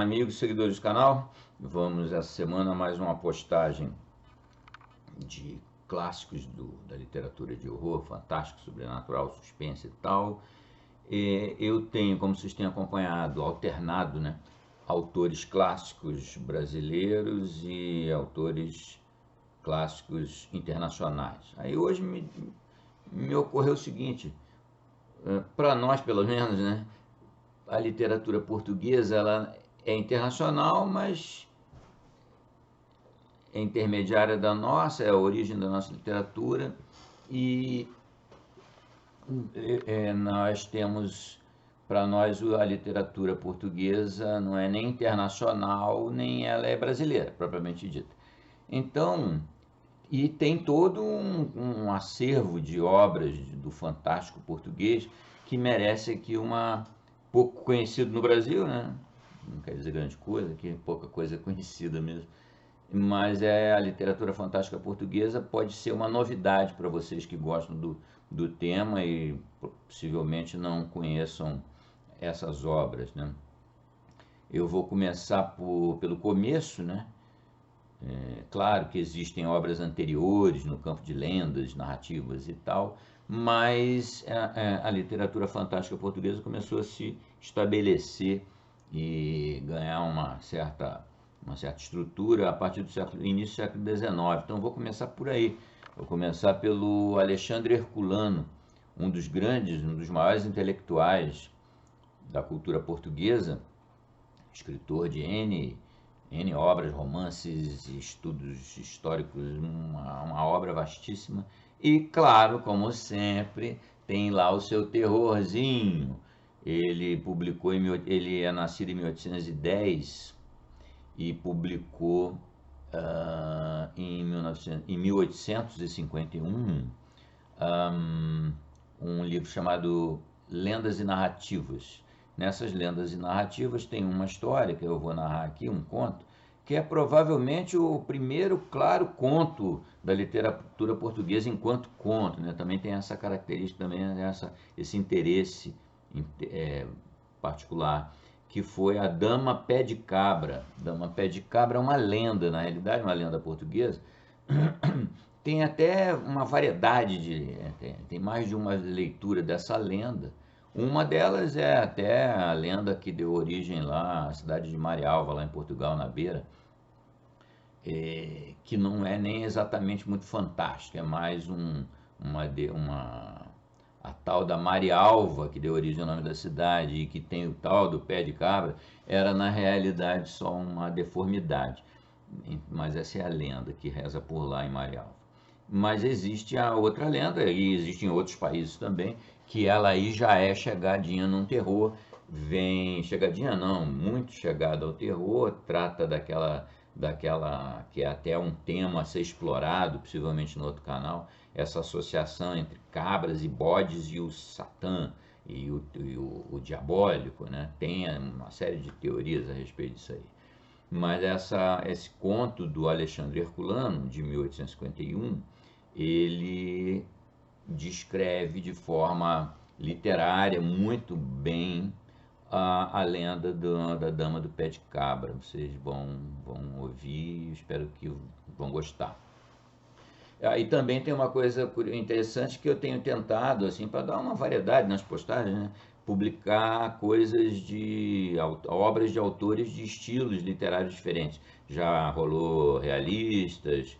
Olá, amigos, seguidores do canal. Vamos essa semana a mais uma postagem de clássicos da literatura de horror, fantástico, sobrenatural, suspense e tal. Eu tenho, como vocês têm acompanhado, alternado, né, autores clássicos brasileiros e autores clássicos internacionais. Aí hoje me ocorreu o seguinte, para nós pelo menos, né, a literatura portuguesa ela é internacional, mas é intermediária da nossa, é a origem da nossa literatura, e nós temos, para nós, a literatura portuguesa não é nem internacional, nem ela é brasileira, propriamente dita. Então, e tem todo um acervo de obras do fantástico português que merece aqui pouco conhecido no Brasil, né? Não quer dizer grande coisa, que pouca coisa é conhecida mesmo. Mas a literatura fantástica portuguesa pode ser uma novidade para vocês que gostam do tema e possivelmente não conheçam essas obras, né? Eu vou começar pelo começo, né? Claro que existem obras anteriores no campo de lendas, narrativas e tal, mas a literatura fantástica portuguesa começou a se estabelecer e ganhar uma certa estrutura a partir do início do século XIX. Então vou começar por aí. Vou começar pelo Alexandre Herculano, um dos maiores intelectuais da cultura portuguesa, escritor de N obras, romances, estudos históricos, uma obra vastíssima. E, claro, como sempre, tem lá o seu terrorzinho. Ele é nascido em 1810 e publicou em 1851 um livro chamado Lendas e Narrativas. Nessas lendas e narrativas tem uma história que eu vou narrar aqui, um conto, que é provavelmente o primeiro claro conto da literatura portuguesa enquanto conto, né? Também tem essa característica, também esse interesse particular, que foi a Dama Pé de Cabra. Dama Pé de Cabra é uma lenda, na realidade, uma lenda portuguesa. Tem até uma variedade, tem mais de uma leitura dessa lenda. Uma delas é até a lenda que deu origem lá à cidade de Marialva, lá em Portugal, na Beira, que não é nem exatamente muito fantástica, é mais a tal da Marialva, que deu origem ao nome da cidade, e que tem o tal do pé de cabra, era na realidade só uma deformidade. Mas essa é a lenda que reza por lá em Marialva. Mas existe a outra lenda, e existe em outros países também, que ela aí já é chegadinha num terror, chegadinha não, muito chegada ao terror, trata daquela que é até um tema a ser explorado, possivelmente no outro canal, essa associação entre cabras e bodes e o Satã e o diabólico, né? Tem uma série de teorias a respeito disso aí. Mas esse conto do Alexandre Herculano, de 1851, ele descreve de forma literária muito bem a lenda da Dama do Pé de Cabra. Vocês vão ouvir e espero que vão gostar. E também tem uma coisa interessante que eu tenho tentado, assim, para dar uma variedade nas postagens, né? Publicar obras de autores de estilos literários diferentes. Já rolou realistas,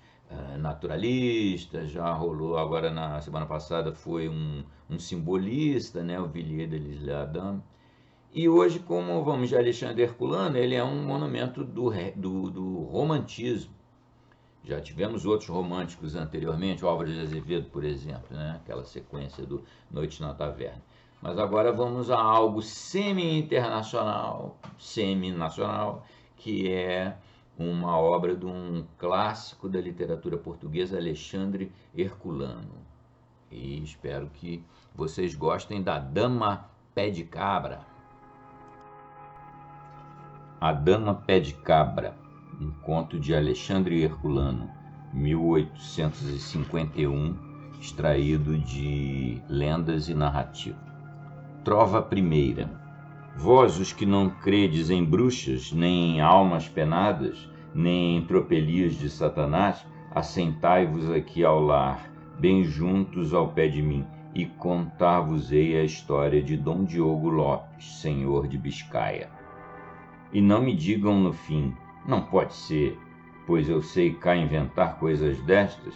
naturalistas, já rolou, agora na semana passada foi um simbolista, né, o Villiers de l'Isle-Adam. E hoje, como vamos de Alexandre Herculano, ele é um monumento do romantismo. Já tivemos outros românticos anteriormente, o Álvares de Azevedo, por exemplo, né? Aquela sequência do Noite na Taverna. Mas agora vamos a algo semi-internacional, semi-nacional, que é uma obra de um clássico da literatura portuguesa, Alexandre Herculano. E espero que vocês gostem da Dama Pé de Cabra. A Dama Pé de Cabra, um conto de Alexandre Herculano, 1851, extraído de Lendas e Narrativa. Trova primeira. Vós, os que não credes em bruxas, nem em almas penadas, nem em tropelias de Satanás, assentai-vos aqui ao lar, bem juntos ao pé de mim, e contar-vos-ei a história de Dom Diogo Lopes, senhor de Biscaia. E não me digam no fim, não pode ser, pois eu sei cá inventar coisas destas.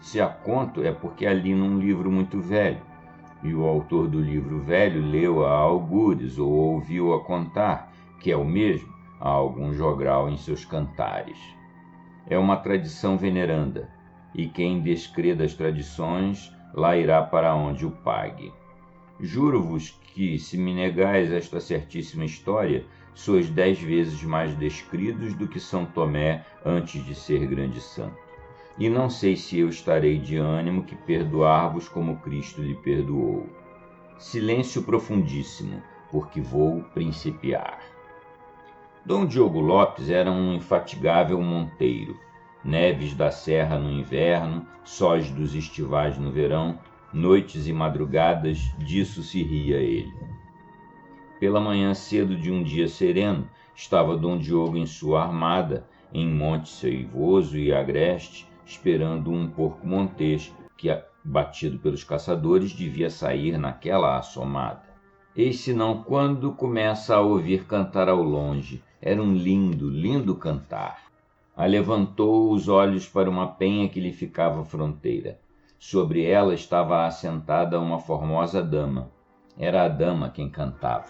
Se a conto é porque a li num livro muito velho, e o autor do livro velho leu-a a algures ou ouviu-a contar, que é o mesmo, a algum jogral em seus cantares. É uma tradição veneranda, e quem descrê das tradições, lá irá para onde o pague. Juro-vos que, se me negais esta certíssima história, sois 10 vezes mais descridos do que São Tomé antes de ser grande santo. E não sei se eu estarei de ânimo que perdoar-vos como Cristo lhe perdoou. Silêncio profundíssimo, porque vou principiar. Dom Diogo Lopes era um infatigável monteiro. Neves da serra no inverno, sóis dos estivais no verão, noites e madrugadas, disso se ria ele. Pela manhã cedo de um dia sereno, estava Dom Diogo em sua armada, em monte seivoso e agreste, esperando um porco montês que, batido pelos caçadores, devia sair naquela assomada. Eis senão quando começa a ouvir cantar ao longe. Era um lindo, lindo cantar. Alevantou os olhos para uma penha que lhe ficava fronteira. Sobre ela estava assentada uma formosa dama. Era a dama quem cantava.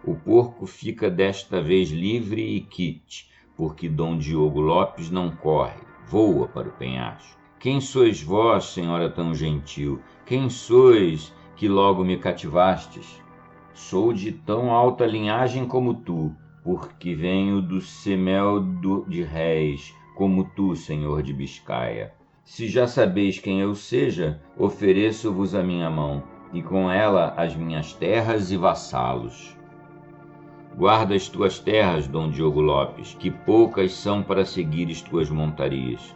O porco fica desta vez livre e quite, porque Dom Diogo Lopes não corre, voa para o penhasco. Quem sois vós, senhora tão gentil? Quem sois que logo me cativastes? Sou de tão alta linhagem como tu, porque venho do semel de réis, como tu, senhor de Biscaia. Se já sabeis quem eu seja, ofereço-vos a minha mão, e com ela as minhas terras e vassalos. Guarda as tuas terras, Dom Diogo Lopes, que poucas são para seguires tuas montarias,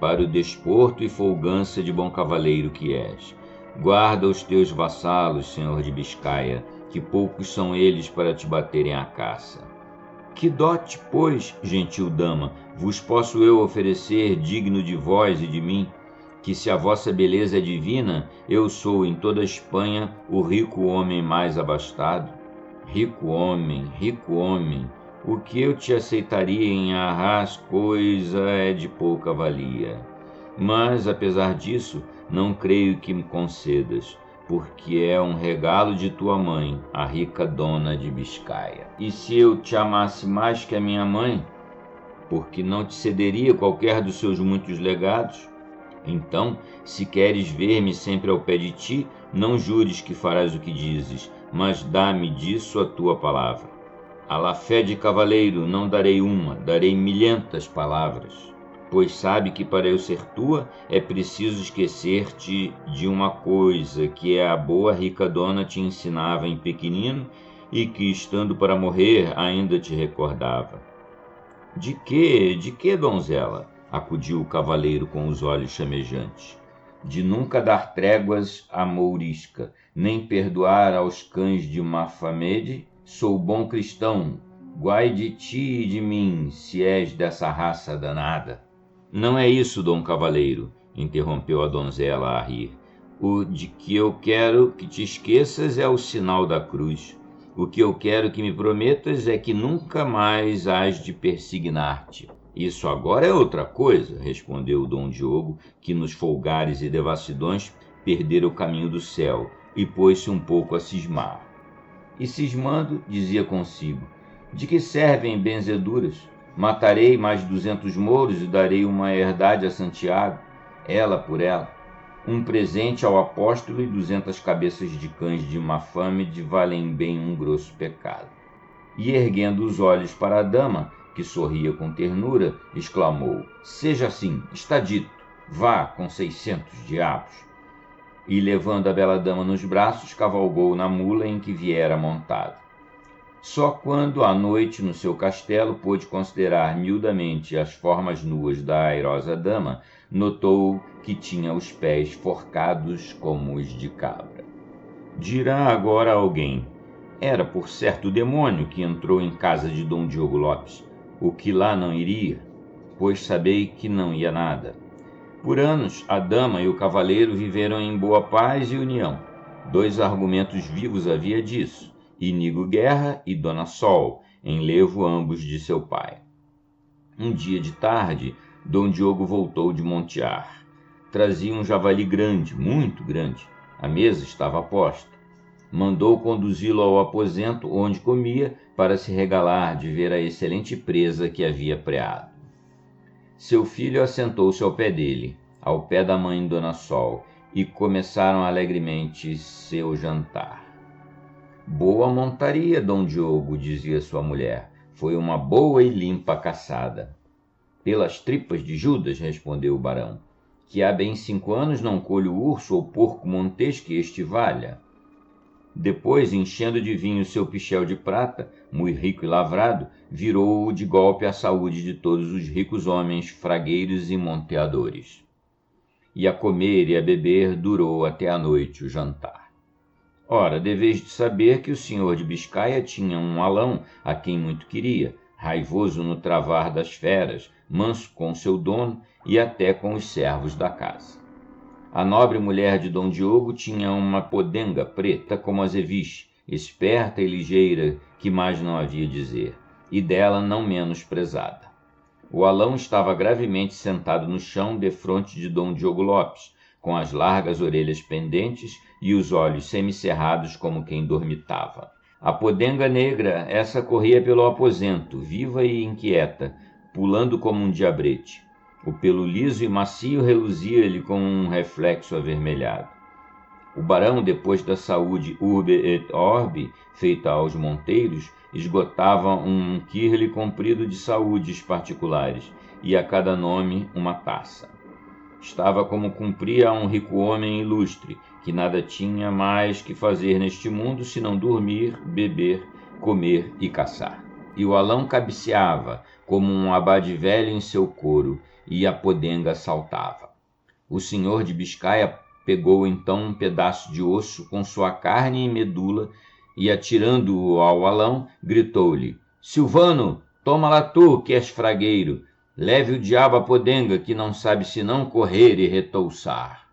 para o desporto e folgança de bom cavaleiro que és. Guarda os teus vassalos, senhor de Biscaia, que poucos são eles para te baterem a caça. Que dote, pois, gentil dama, vos posso eu oferecer digno de vós e de mim, que se a vossa beleza é divina, eu sou em toda a Espanha o rico homem mais abastado? Rico homem, o que eu te aceitaria em arras coisa é de pouca valia. Mas, apesar disso, não creio que me concedas, porque é um regalo de tua mãe, a rica dona de Biscaia. E se eu te amasse mais que a minha mãe, porque não te cederia qualquer dos seus muitos legados? Então, se queres ver-me sempre ao pé de ti, não jures que farás o que dizes, mas dá-me disso a tua palavra. A la fé de cavaleiro não darei uma, darei 1.000 palavras, pois sabe que para eu ser tua é preciso esquecer-te de uma coisa que a boa rica dona te ensinava em pequenino e que, estando para morrer, ainda te recordava. De que, donzela? Acudiu o cavaleiro com os olhos chamejantes. De nunca dar tréguas à mourisca, nem perdoar aos cães de Mafamede? Sou bom cristão, guai de ti e de mim, se és dessa raça danada. Não é isso, dom cavaleiro, interrompeu a donzela a rir. O de que eu quero que te esqueças é o sinal da cruz. O que eu quero que me prometas é que nunca mais hás de persignar-te. Isso agora é outra coisa, respondeu Dom Diogo, que nos folgares e devassidões perdera o caminho do céu, e pôs-se um pouco a cismar. E cismando, dizia consigo, de que servem benzeduras? Matarei mais 200 mouros e darei uma herdade a Santiago, ela por ela. Um presente ao apóstolo e 200 cabeças de cães de Mafamede valem bem um grosso pecado. E erguendo os olhos para a dama, que sorria com ternura, exclamou, seja assim, está dito, vá com 600 diabos. E levando a bela dama nos braços, cavalgou na mula em que viera montado. Só quando, à noite, no seu castelo, pôde considerar miudamente as formas nuas da airosa dama, notou que tinha os pés forcados como os de cabra. Dirá agora alguém, Era, por certo, o demônio que entrou em casa de Dom Diogo Lopes, o que lá não iria, pois sabei que não ia nada. Por anos, a dama e o cavaleiro viveram em boa paz e união. 2 argumentos vivos havia disso, Inigo Guerra e Dona Sol, enlevo ambos de seu pai. Um dia de tarde, Dom Diogo voltou de montear. Trazia um javali grande, muito grande. A mesa estava posta. Mandou conduzi-lo ao aposento onde comia para se regalar de ver a excelente presa que havia preado. Seu filho assentou-se ao pé dele, ao pé da mãe Dona Sol, e começaram alegremente seu jantar. Boa montaria, Dom Diogo, dizia sua mulher. Foi uma boa e limpa caçada. Pelas tripas de Judas, respondeu o barão, que há bem 5 anos não colho urso ou porco montês que este valha. Depois, enchendo de vinho seu pichel de prata, muito rico e lavrado, virou-o de golpe à saúde de todos os ricos homens, fragueiros e monteadores. E a comer e a beber durou até a noite o jantar. Ora, deveis de saber que o senhor de Biscaia tinha um alão a quem muito queria, raivoso no travar das feras, manso com seu dono e até com os servos da casa. A nobre mulher de Dom Diogo tinha uma podenga preta como azeviche, esperta e ligeira, que mais não havia dizer, e dela não menos prezada. O alão estava gravemente sentado no chão defronte de Dom Diogo Lopes, com as largas orelhas pendentes e os olhos semicerrados como quem dormitava. A podenga negra, essa corria pelo aposento, viva e inquieta, pulando como um diabrete. O pelo liso e macio reluzia-lhe com um reflexo avermelhado. O barão, depois da saúde urbe et orbe, feita aos monteiros, esgotava um quirle comprido de saúdes particulares, e a cada nome uma taça. Estava como cumpria a um rico homem ilustre, que nada tinha mais que fazer neste mundo senão dormir, beber, comer e caçar. E o alão cabeceava, como um abade velho em seu couro, e a podenga saltava. O senhor de Biscaia pegou então um pedaço de osso com sua carne e medula e, atirando-o ao alão, gritou-lhe: Silvano, toma lá tu, que és fragueiro, leve o diabo à podenga, que não sabe senão correr e retouçar.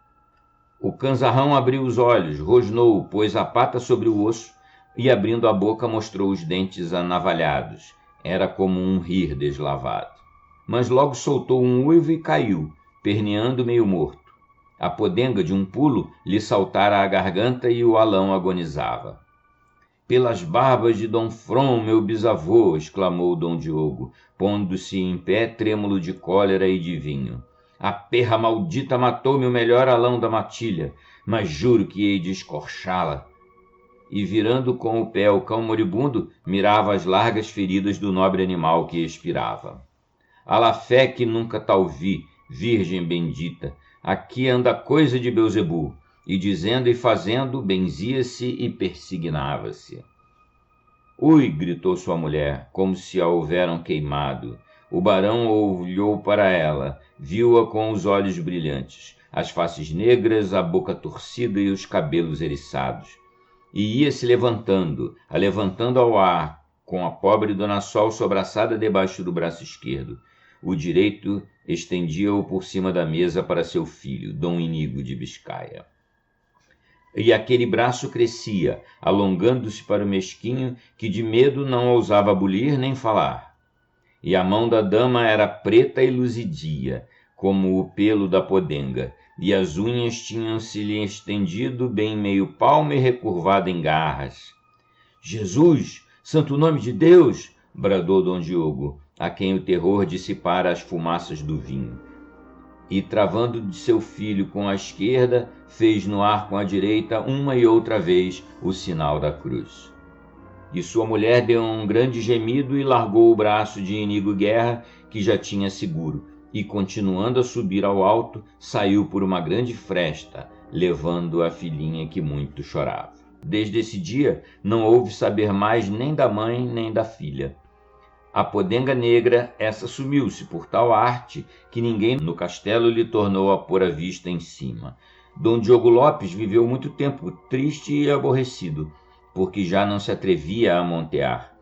O canzarrão abriu os olhos, rosnou, pôs a pata sobre o osso e, abrindo a boca, mostrou os dentes anavalhados. Era como um rir deslavado. Mas logo soltou um uivo e caiu, perneando meio morto. A podenga, de um pulo, lhe saltara a garganta e o alão agonizava. Pelas barbas de Dom From, meu bisavô, exclamou Dom Diogo, pondo-se em pé, trêmulo de cólera e de vinho. A perra maldita matou-me o melhor alão da matilha, mas juro que hei de escorchá-la. E, virando com o pé o cão moribundo, mirava as largas feridas do nobre animal que expirava. Alá fé que nunca tal vi, virgem bendita, aqui anda coisa de Belzebu, e dizendo e fazendo, benzia-se e persignava-se. Ui, gritou sua mulher, como se a houveram queimado. O barão olhou para ela, viu-a com os olhos brilhantes, as faces negras, a boca torcida e os cabelos eriçados. E ia se levantando, a levantando ao ar, com a pobre Dona Sol sobraçada debaixo do braço esquerdo. O direito estendia-o por cima da mesa para seu filho, Dom Inigo de Biscaia. E aquele braço crescia, alongando-se para o mesquinho, que de medo não ousava bulir nem falar. E a mão da dama era preta e luzidia, como o pelo da podenga, e as unhas tinham-se-lhe estendido bem meio palmo e recurvado em garras. Jesus, santo nome de Deus! Bradou Dom Diogo, a quem o terror dissipara as fumaças do vinho. E, travando de seu filho com a esquerda, fez no ar com a direita uma e outra vez o sinal da cruz. E sua mulher deu um grande gemido e largou o braço de Inigo Guerra, que já tinha seguro, e, continuando a subir ao alto, saiu por uma grande fresta, levando a filhinha que muito chorava. Desde esse dia, não houve saber mais nem da mãe nem da filha. A podenga negra, essa sumiu-se por tal arte que ninguém no castelo lhe tornou a pôr a vista em cima. Dom Diogo Lopes viveu muito tempo triste e aborrecido, porque já não se atrevia a montear.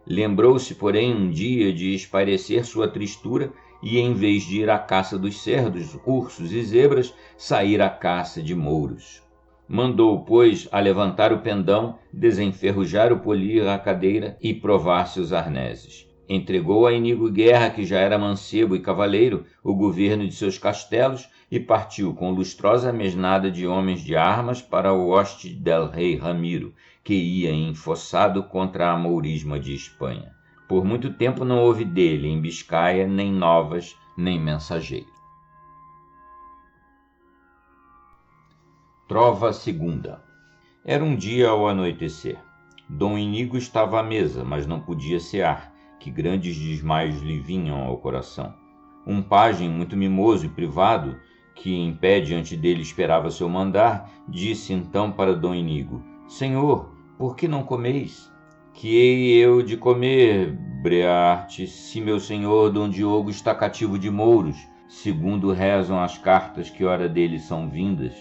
Lembrou-se, porém, um dia de espairecer sua tristura e, em vez de ir à caça dos cerdos, ursos e zebras, sair à caça de mouros. Mandou, pois, a levantar o pendão, desenferrujar o polir a cadeira e provar-se os arneses. Entregou a Inigo Guerra, que já era mancebo e cavaleiro, o governo de seus castelos e partiu com lustrosa mesnada de homens de armas para o hoste del rei Ramiro, que ia enfossado contra a mourisma de Espanha. Por muito tempo não houve dele em Biscaia nem novas, nem mensageiro. Trova segunda. Era um dia ao anoitecer. Dom Inigo estava à mesa, mas não podia cear, que grandes desmaios lhe vinham ao coração. Um pajem muito mimoso e privado, que em pé diante dele esperava seu mandar, disse então para Dom Inigo: Senhor, por que não comeis? Que hei eu de comer, Brearte, se meu senhor Dom Diogo está cativo de mouros, segundo rezam as cartas que ora dele são vindas?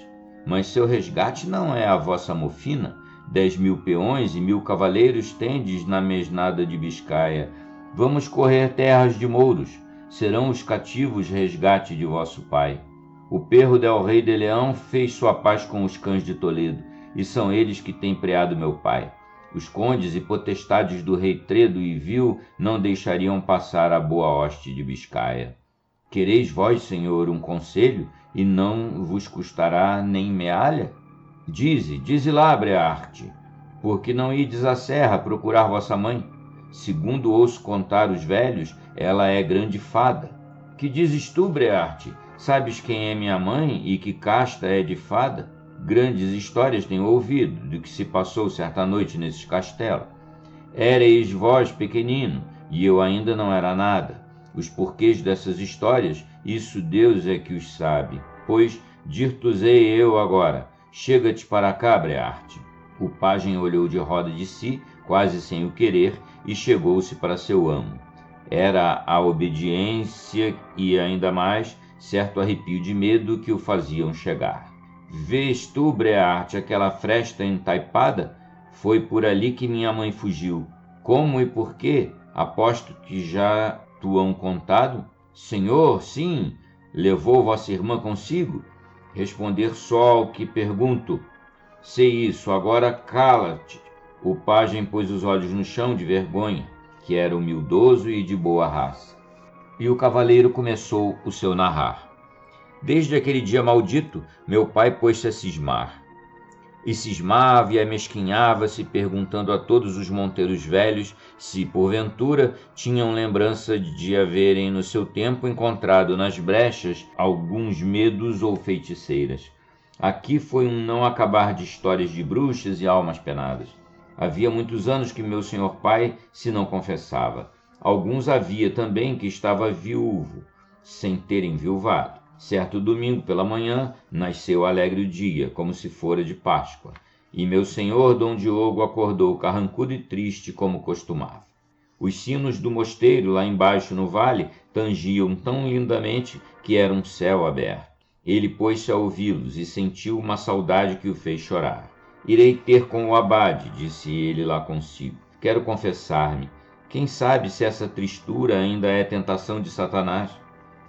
Mas seu resgate não é a vossa mofina? 10.000 peões e 1.000 cavaleiros tendes na mesnada de Biscaia. Vamos correr terras de mouros, serão os cativos resgate de vosso pai. O perro del rei de Leão fez sua paz com os cães de Toledo, e são eles que têm preado meu pai. Os condes e potestades do rei Tredo e Vil não deixariam passar a boa hoste de Biscaia. Quereis vós, senhor, um conselho, e não vos custará nem mealha? Dize lá, Brearte, por que não ides à serra procurar vossa mãe? Segundo ouço contar os velhos, ela é grande fada. Que dizes tu, Brearte? Sabes quem é minha mãe e que casta é de fada? Grandes histórias tenho ouvido do que se passou certa noite nesses castelos. Éreis vós pequenino, e eu ainda não era nada. Os porquês dessas histórias, isso Deus é que os sabe. Pois dir-te-ei eu agora, chega-te para cá, Brearte. O pajem olhou de roda de si, quase sem o querer, e chegou-se para seu amo. Era a obediência e, ainda mais, certo arrepio de medo que o faziam chegar. Vês tu, Brearte, aquela fresta entaipada? Foi por ali que minha mãe fugiu. Como e por quê? Aposto que já t'hão contado? Senhor, sim. Levou vossa irmã consigo? Responder só ao que pergunto. Sei isso, agora cala-te. O pajem pôs os olhos no chão de vergonha, que era humildoso e de boa raça. E o cavaleiro começou o seu narrar. Desde aquele dia maldito, meu pai pôs-se a cismar. E cismava e amesquinhava-se, perguntando a todos os monteiros velhos se, porventura, tinham lembrança de haverem no seu tempo encontrado nas brechas alguns medos ou feiticeiras. Aqui foi um não acabar de histórias de bruxas e almas penadas. Havia muitos anos que meu senhor pai se não confessava. Alguns havia também que estava viúvo, sem ter enviuvado. Certo domingo pela manhã, nasceu alegre o dia, como se fora de Páscoa, e meu senhor Dom Diogo acordou carrancudo e triste como costumava. Os sinos do mosteiro, lá embaixo no vale, tangiam tão lindamente que era um céu aberto. Ele pôs-se a ouvi-los e sentiu uma saudade que o fez chorar. Irei ter com o abade, disse ele lá consigo. Quero confessar-me. Quem sabe se essa tristura ainda é tentação de Satanás?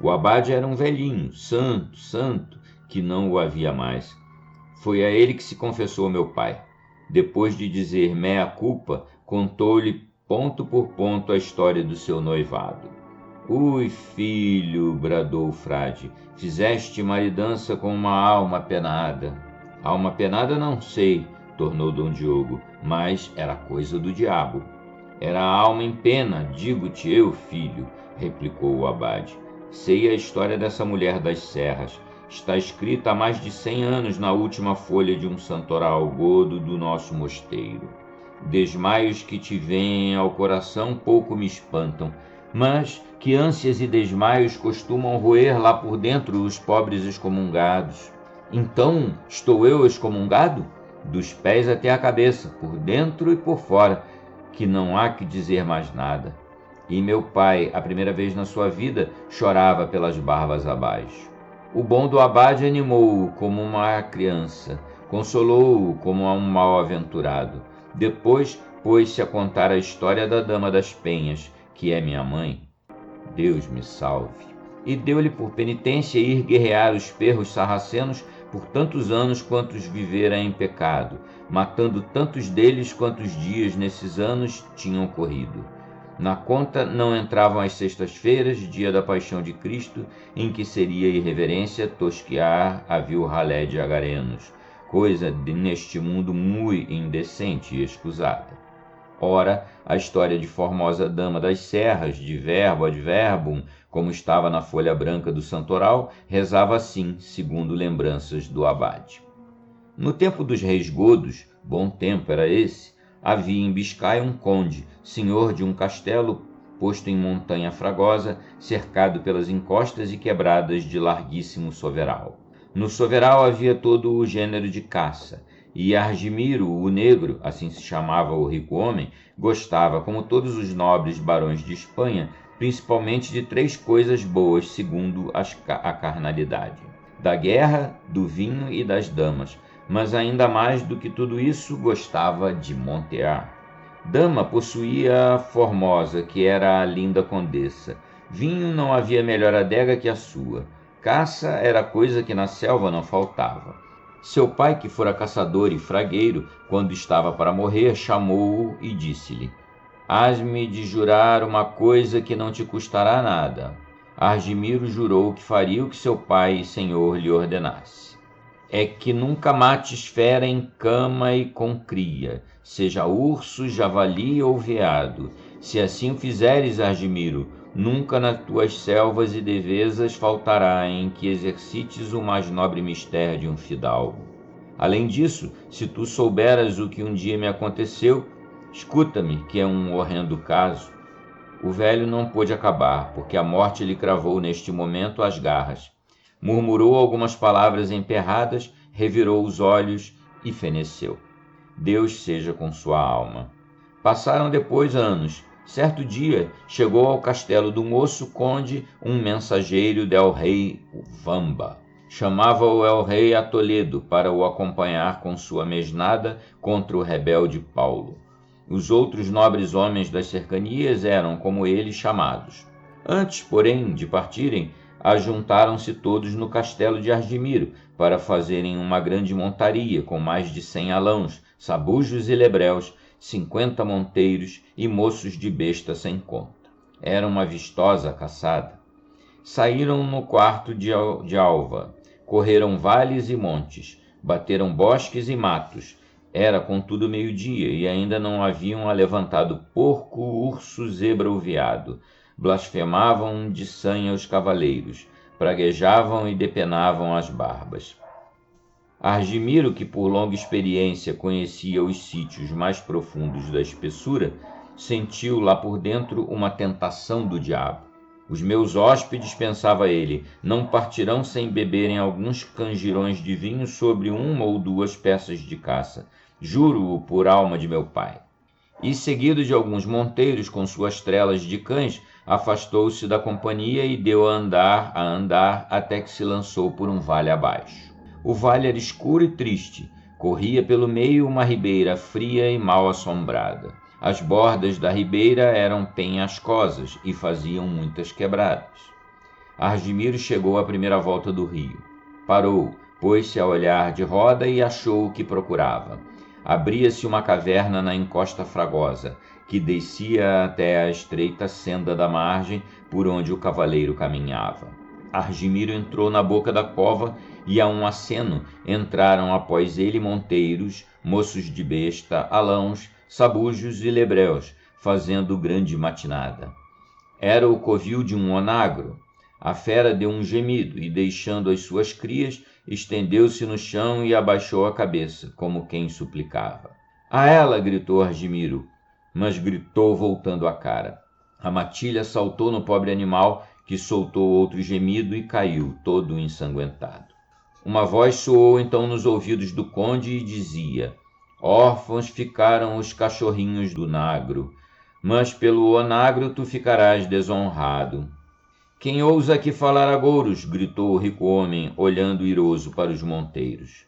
O abade era um velhinho, santo, que não o havia mais. Foi a ele que se confessou meu pai. Depois de dizer mea culpa, contou-lhe ponto por ponto a história do seu noivado. Ui, filho, bradou o frade, fizeste maridança com uma alma penada. Alma penada não sei, tornou Dom Diogo, mas era coisa do diabo. Era a alma em pena, digo-te eu, filho, replicou o abade. Sei a história dessa mulher das serras. Está escrita há mais de 100 anos na última folha de um santoral godo do nosso mosteiro. Desmaios que te vêm ao coração pouco me espantam, mas que ânsias e desmaios costumam roer lá por dentro os pobres excomungados. Então, estou eu excomungado? Dos pés até a cabeça, por dentro e por fora, que não há que dizer mais nada. E meu pai, a primeira vez na sua vida, chorava pelas barbas abaixo. O bom do abade animou-o como uma criança, consolou-o como a um mal-aventurado. Depois pôs-se a contar a história da Dama das Penhas, que é minha mãe. Deus me salve. E deu-lhe por penitência ir guerrear os perros sarracenos por tantos anos quantos vivera em pecado, matando tantos deles quantos dias nesses anos tinham corrido. Na conta não entravam as sextas-feiras, dia da paixão de Cristo, em que seria irreverência tosquear a vil ralé de agarenos, coisa neste mundo muito indecente e escusada. Ora, a história de Formosa Dama das Serras, de verbo ad verbum, como estava na folha branca do santoral, rezava assim, segundo lembranças do abade. No tempo dos reis godos, bom tempo era esse, havia em Biscaia um conde, senhor de um castelo posto em montanha fragosa, cercado pelas encostas e quebradas de larguíssimo soveral. No soveral havia todo o gênero de caça, e Argimiro, o negro, assim se chamava o rico homem, gostava, como todos os nobres barões de Espanha, principalmente de 3 coisas boas, segundo a carnalidade: da guerra, do vinho e das damas, mas ainda mais do que tudo isso gostava de montear. Dama possuía Formosa, que era a linda condessa. Vinho não havia melhor adega que a sua. Caça era coisa que na selva não faltava. Seu pai, que fora caçador e fragueiro, quando estava para morrer, chamou-o e disse-lhe: "Hás-me de jurar uma coisa que não te custará nada." Argimiro jurou que faria o que seu pai e senhor lhe ordenasse. "É que nunca mates fera em cama e com cria, seja urso, javali ou veado. Se assim o fizeres, Argimiro, nunca nas tuas selvas e devesas faltará em que exercites o mais nobre mistério de um fidalgo. Além disso, se tu souberas o que um dia me aconteceu, escuta-me, que é um horrendo caso." O velho não pôde acabar, porque a morte lhe cravou neste momento as garras. Murmurou algumas palavras emperradas, revirou os olhos e feneceu. Deus seja com sua alma. Passaram depois anos. Certo dia, chegou ao castelo do moço conde um mensageiro del rei Vamba. Chamava-o el rei a Toledo para o acompanhar com sua mesnada contra o rebelde Paulo. Os outros nobres homens das cercanias eram, como ele, chamados. Antes, porém, de partirem, ajuntaram-se todos no castelo de Argimiro para fazerem uma grande montaria com mais de 100 alãos, sabujos e lebréus, 50 monteiros e moços de besta sem conta. Era uma vistosa caçada. Saíram no quarto de alva, correram vales e montes, bateram bosques e matos. Era, contudo, meio-dia, e ainda não haviam alevantado porco, urso, zebra ou veado. Blasfemavam de sanha os cavaleiros, praguejavam e depenavam as barbas. Argimiro, que por longa experiência conhecia os sítios mais profundos da espessura, sentiu lá por dentro uma tentação do diabo. "Os meus hóspedes", pensava ele, "não partirão sem beberem alguns canjirões de vinho sobre 1 ou 2 peças de caça. Juro-o por alma de meu pai." E, seguido de alguns monteiros com suas trelas de cães, afastou-se da companhia e deu a andar, até que se lançou por um vale abaixo. O vale era escuro e triste, corria pelo meio uma ribeira fria e mal assombrada. As bordas da ribeira eram penhascosas e faziam muitas quebradas. Argimiro chegou à primeira volta do rio. Parou, pôs-se a olhar de roda e achou o que procurava. Abria-se uma caverna na encosta fragosa, que descia até a estreita senda da margem por onde o cavaleiro caminhava. Argimiro entrou na boca da cova e, a um aceno, entraram após ele monteiros, moços de besta, alãos, sabujos e lebréus, fazendo grande matinada. Era o covil de um onagro. A fera deu um gemido e, deixando as suas crias, estendeu-se no chão e abaixou a cabeça, como quem suplicava. "A ela!" gritou Argimiro, mas gritou voltando a cara. A matilha saltou no pobre animal, que soltou outro gemido e caiu, todo ensanguentado. Uma voz soou então nos ouvidos do conde e dizia: "Órfãos ficaram os cachorrinhos do Nagro, mas pelo onagro tu ficarás desonrado." "Quem ousa aqui falar agouros?" gritou o rico homem, olhando iroso para os monteiros.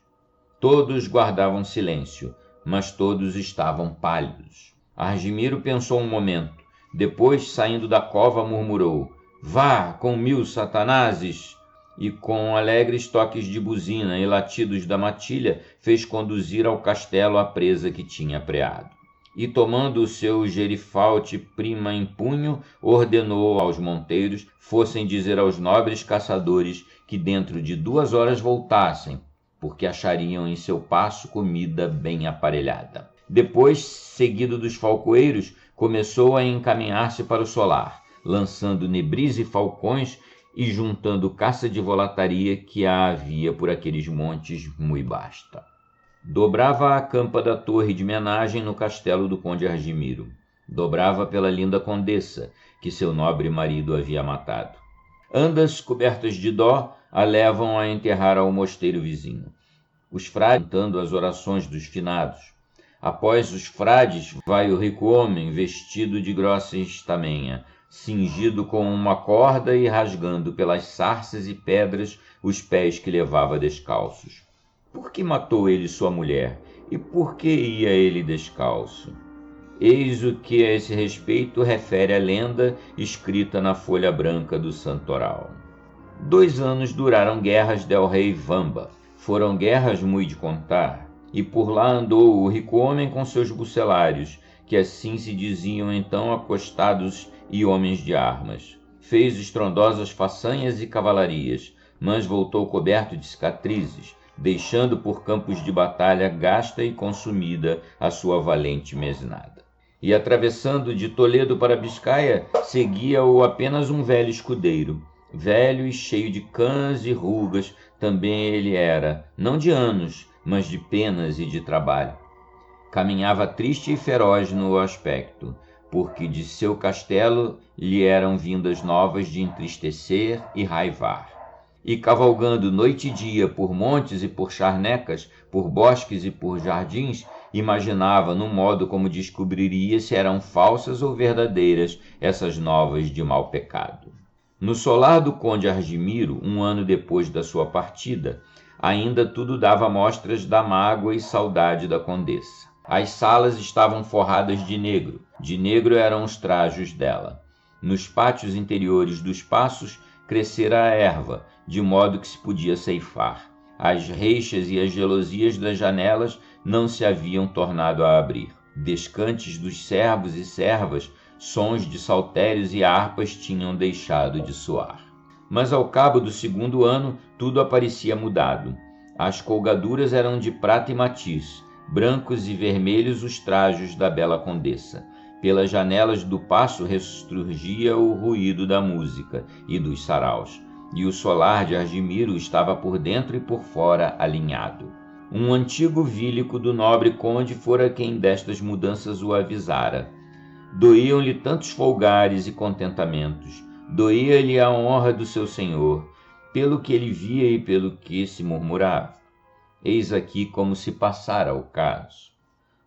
Todos guardavam silêncio, mas todos estavam pálidos. Argimiro pensou um momento. Depois, saindo da cova, murmurou: "Vá, com 1000 satanases!" E com alegres toques de buzina e latidos da matilha, fez conduzir ao castelo a presa que tinha apreado. E, tomando o seu gerifalte prima em punho, ordenou aos monteiros fossem dizer aos nobres caçadores que dentro de 2 horas voltassem, porque achariam em seu passo comida bem aparelhada. Depois, seguido dos falcoeiros, começou a encaminhar-se para o solar, lançando nebris e falcões e juntando caça de volataria que havia por aqueles montes muito basta. Dobrava a campa da torre de menagem no castelo do conde Argimiro. Dobrava pela linda condessa, que seu nobre marido havia matado. Andas cobertas de dó a levam a enterrar ao mosteiro vizinho. Os frades cantando as orações dos finados. Após os frades vai o rico homem vestido de grossa estamenha, cingido com uma corda e rasgando pelas sarças e pedras os pés que levava descalços. Por que matou ele sua mulher? E por que ia ele descalço? Eis o que a esse respeito refere a lenda escrita na folha branca do santoral. 2 anos duraram guerras del rei Vamba. Foram guerras muito de contar, e por lá andou o rico homem com seus bucelários, que assim se diziam então acostados e homens de armas. Fez estrondosas façanhas e cavalarias, mas voltou coberto de cicatrizes, deixando por campos de batalha gasta e consumida a sua valente mesnada. E atravessando de Toledo para Biscaia, seguia-o apenas um velho escudeiro. Velho e cheio de cãs e rugas também ele era, não de anos, mas de penas e de trabalho. Caminhava triste e feroz no aspecto, porque de seu castelo lhe eram vindas novas de entristecer e raivar. E cavalgando noite e dia por montes e por charnecas, por bosques e por jardins, imaginava no modo como descobriria se eram falsas ou verdadeiras essas novas de mau pecado. No solar do conde Argimiro, 1 ano depois da sua partida, ainda tudo dava mostras da mágoa e saudade da condessa. As salas estavam forradas de negro eram os trajos dela. Nos pátios interiores dos passos crescera a erva, de modo que se podia ceifar. As reixas e as gelosias das janelas não se haviam tornado a abrir. Descantes dos servos e servas, sons de saltérios e harpas tinham deixado de soar. Mas ao cabo do 2º ano, tudo aparecia mudado. As colgaduras eram de prata e matiz, brancos e vermelhos os trajos da bela condessa. Pelas janelas do paço ressurgia o ruído da música e dos saraus, e o solar de Argimiro estava por dentro e por fora alinhado. Um antigo vílico do nobre conde fora quem destas mudanças o avisara. Doíam-lhe tantos folgares e contentamentos, doía-lhe a honra do seu senhor, pelo que ele via e pelo que se murmurava. Eis aqui como se passara o caso.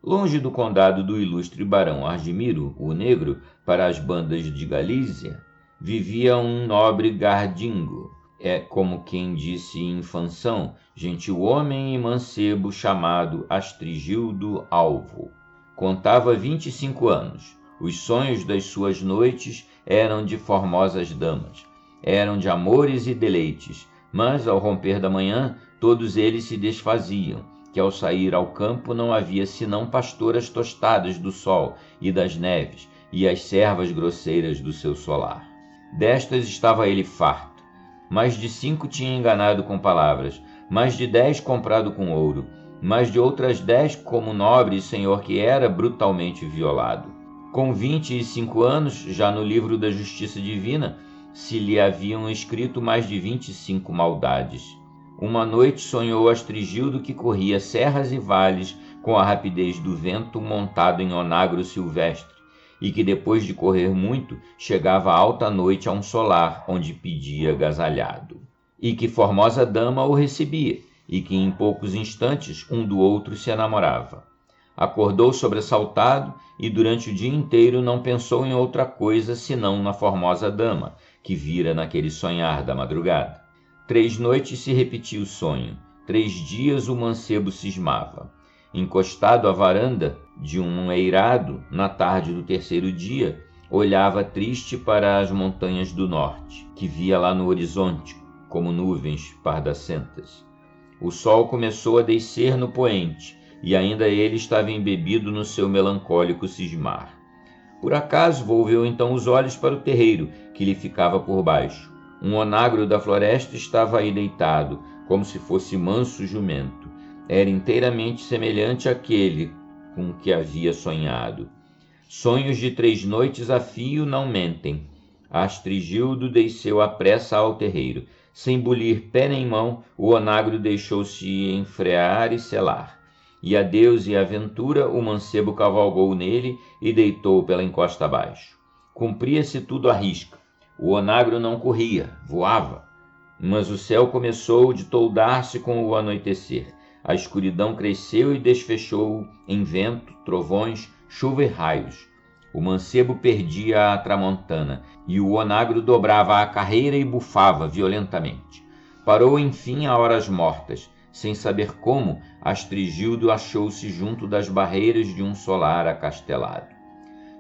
Longe do condado do ilustre barão Argimiro, o Negro, para as bandas de Galícia, vivia um nobre gardingo, como quem disse em Fanção, gentil homem e mancebo chamado Astrigildo Alvo. Contava 25 anos. Os sonhos das suas noites eram de formosas damas, eram de amores e deleites, mas ao romper da manhã todos eles se desfaziam, que ao sair ao campo não havia senão pastoras tostadas do sol e das neves, e as servas grosseiras do seu solar. Destas estava ele farto. Mais de 5 tinha enganado com palavras, mais de 10 comprado com ouro, mais de outras 10, como nobre senhor que era, brutalmente violado. Com 25 anos, já no livro da Justiça Divina, se lhe haviam escrito mais de 25 maldades. Uma noite sonhou Astrigildo que corria serras e vales com a rapidez do vento montado em onagro silvestre, e que depois de correr muito, chegava alta noite a um solar, onde pedia agasalhado. E que formosa dama o recebia, e que em poucos instantes um do outro se enamorava. Acordou sobressaltado, e durante o dia inteiro não pensou em outra coisa senão na formosa dama, que vira naquele sonhar da madrugada. 3 noites se repetia o sonho, 3 dias o mancebo cismava. encostado à varanda de um eirado, na tarde do terceiro dia, olhava triste para as montanhas do norte, que via lá no horizonte, como nuvens pardacentas. O sol começou a descer no poente, e ainda ele estava embebido no seu melancólico cismar. Por acaso volveu então os olhos para o terreiro, que lhe ficava por baixo. Um onagro da floresta estava aí deitado, como se fosse manso jumento. Era inteiramente semelhante àquele com que havia sonhado. Sonhos de 3 noites a fio não mentem. Astrigildo desceu à pressa ao terreiro. Sem bulir pé nem mão, o onagro deixou-se enfrear e selar. E a Deus e a aventura o mancebo cavalgou nele e deitou pela encosta abaixo. Cumpria-se tudo à risca. O onagro não corria, voava. Mas o céu começou de toldar-se com o anoitecer. A escuridão cresceu e desfechou em vento, trovões, chuva e raios. O mancebo perdia a tramontana, e o onagro dobrava a carreira e bufava violentamente. Parou enfim a horas mortas. Sem saber como, Astrigildo achou-se junto das barreiras de um solar acastelado.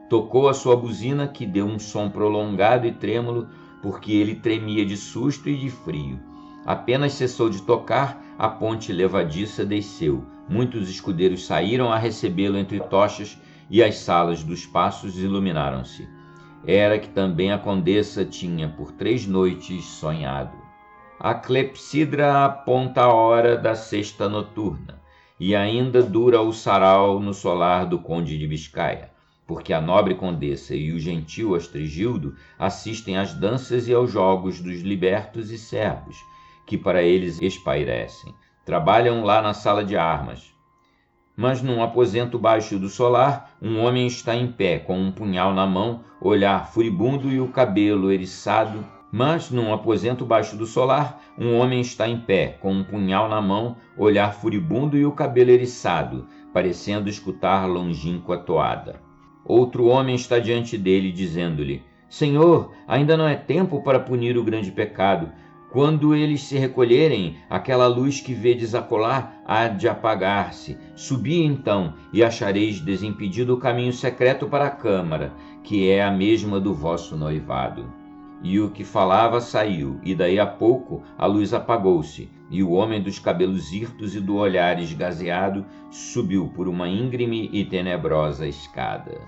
Tocou a sua buzina, que deu um som prolongado e trêmulo, porque ele tremia de susto e de frio. Apenas cessou de tocar, a ponte levadiça desceu. Muitos escudeiros saíram a recebê-lo entre tochas, e as salas dos passos iluminaram-se. Era que também a condessa tinha por 3 noites sonhado. A clepsidra aponta a hora da sexta noturna, e ainda dura o sarau no solar do conde de Biscaia, porque a nobre condessa e o gentil Astrigildo assistem às danças e aos jogos dos libertos e servos, que para eles espairecem. Trabalham lá na sala de armas. Mas num aposento baixo do solar, um homem está em pé, com um punhal na mão, olhar furibundo e o cabelo eriçado. Mas num aposento baixo do solar, um homem está em pé, com um punhal na mão, olhar furibundo e o cabelo eriçado, parecendo escutar longínqua toada. Outro homem está diante dele, dizendo-lhe: Senhor, ainda não é tempo para punir o grande pecado. Quando eles se recolherem, aquela luz que vedes acolá há de apagar-se. Subi então, e achareis desimpedido o caminho secreto para a câmara, que é a mesma do vosso noivado. E o que falava saiu, e daí a pouco a luz apagou-se, e o homem dos cabelos hirtos e do olhar esgazeado subiu por uma íngreme e tenebrosa escada.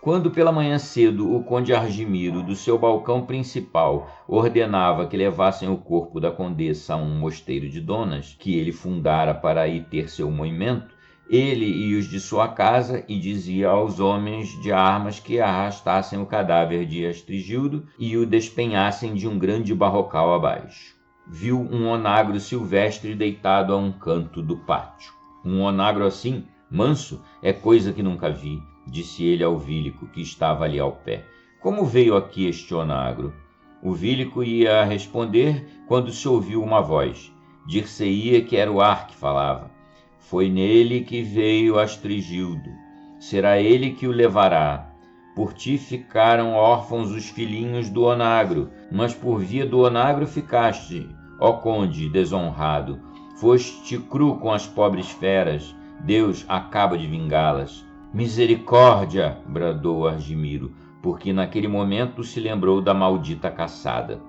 Quando pela manhã cedo o conde Argimiro, do seu balcão principal, ordenava que levassem o corpo da condessa a um mosteiro de donas, que ele fundara para aí ter seu moimento, ele e os de sua casa, e dizia aos homens de armas que arrastassem o cadáver de Astrigildo e o despenhassem de um grande barrocal abaixo. Viu um onagro silvestre deitado a um canto do pátio. Um onagro assim, manso, é coisa que nunca vi, disse ele ao Vílico, que estava ali ao pé. Como veio aqui este onagro? O Vílico ia responder quando se ouviu uma voz. Dir-se-ia que era o ar que falava. Foi nele que veio Astrigildo. Será ele que o levará. Por ti ficaram órfãos os filhinhos do onagro, mas por via do onagro ficaste, ó conde desonrado. Foste cru com as pobres feras, Deus acaba de vingá-las. Misericórdia! Bradou Argimiro, porque naquele momento se lembrou da maldita caçada.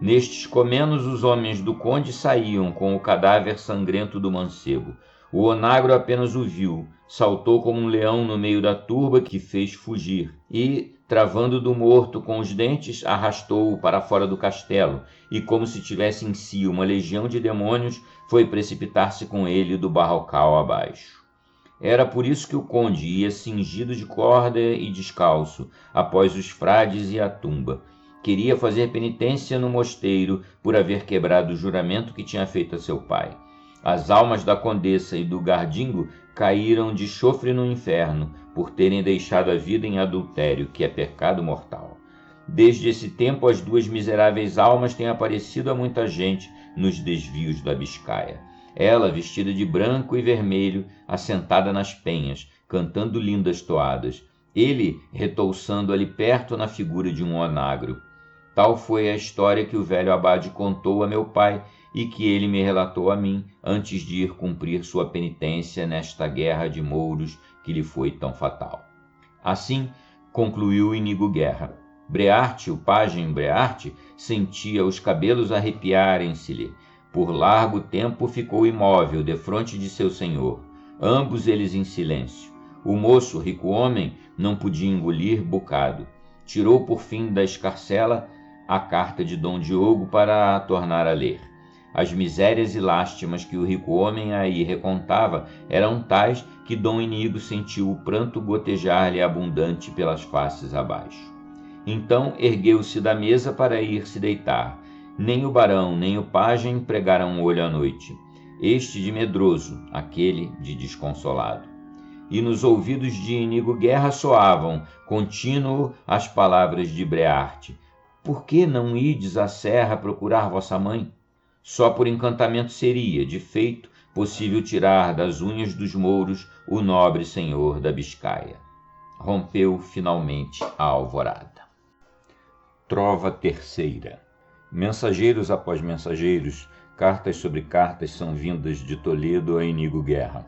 Nestes comenos os homens do conde saíam com o cadáver sangrento do mancebo. O onagro apenas o viu, saltou como um leão no meio da turba que fez fugir, e, travando do morto com os dentes, arrastou-o para fora do castelo, e como se tivesse em si uma legião de demônios, foi precipitar-se com ele do barrocal abaixo. Era por isso que o conde ia cingido de corda e descalço, após os frades e a tumba. Queria fazer penitência no mosteiro por haver quebrado o juramento que tinha feito a seu pai. As almas da condessa e do gardingo caíram de chofre no inferno por terem deixado a vida em adultério, que é pecado mortal. Desde esse tempo, as 2 miseráveis almas têm aparecido a muita gente nos desvios da Biscaia. Ela, vestida de branco e vermelho, assentada nas penhas, cantando lindas toadas. Ele, retouçando ali perto na figura de um onagro. Tal foi a história que o velho abade contou a meu pai, e que ele me relatou a mim antes de ir cumprir sua penitência nesta guerra de mouros que lhe foi tão fatal. Assim, concluiu Inigo Guerra. Brearte, o pajem Brearte, sentia os cabelos arrepiarem-se-lhe. Por largo tempo ficou imóvel defronte de seu senhor, ambos eles em silêncio. O moço, rico homem, não podia engolir bocado. Tirou por fim da escarcela a carta de Dom Diogo para a tornar a ler. As misérias e lástimas que o rico homem aí recontava eram tais que Dom Inigo sentiu o pranto gotejar-lhe abundante pelas faces abaixo. Então ergueu-se da mesa para ir se deitar. Nem o barão nem o pajem pregaram olho à noite, este de medroso, aquele de desconsolado. E nos ouvidos de Inigo Guerra soavam, contínuo, as palavras de Brearte: por que não ides à serra procurar vossa mãe? Só por encantamento seria, de feito, possível tirar das unhas dos mouros o nobre senhor da Biscaia. Rompeu finalmente a alvorada. Trova terceira. Mensageiros após mensageiros, cartas sobre cartas são vindas de Toledo a Inigo Guerra.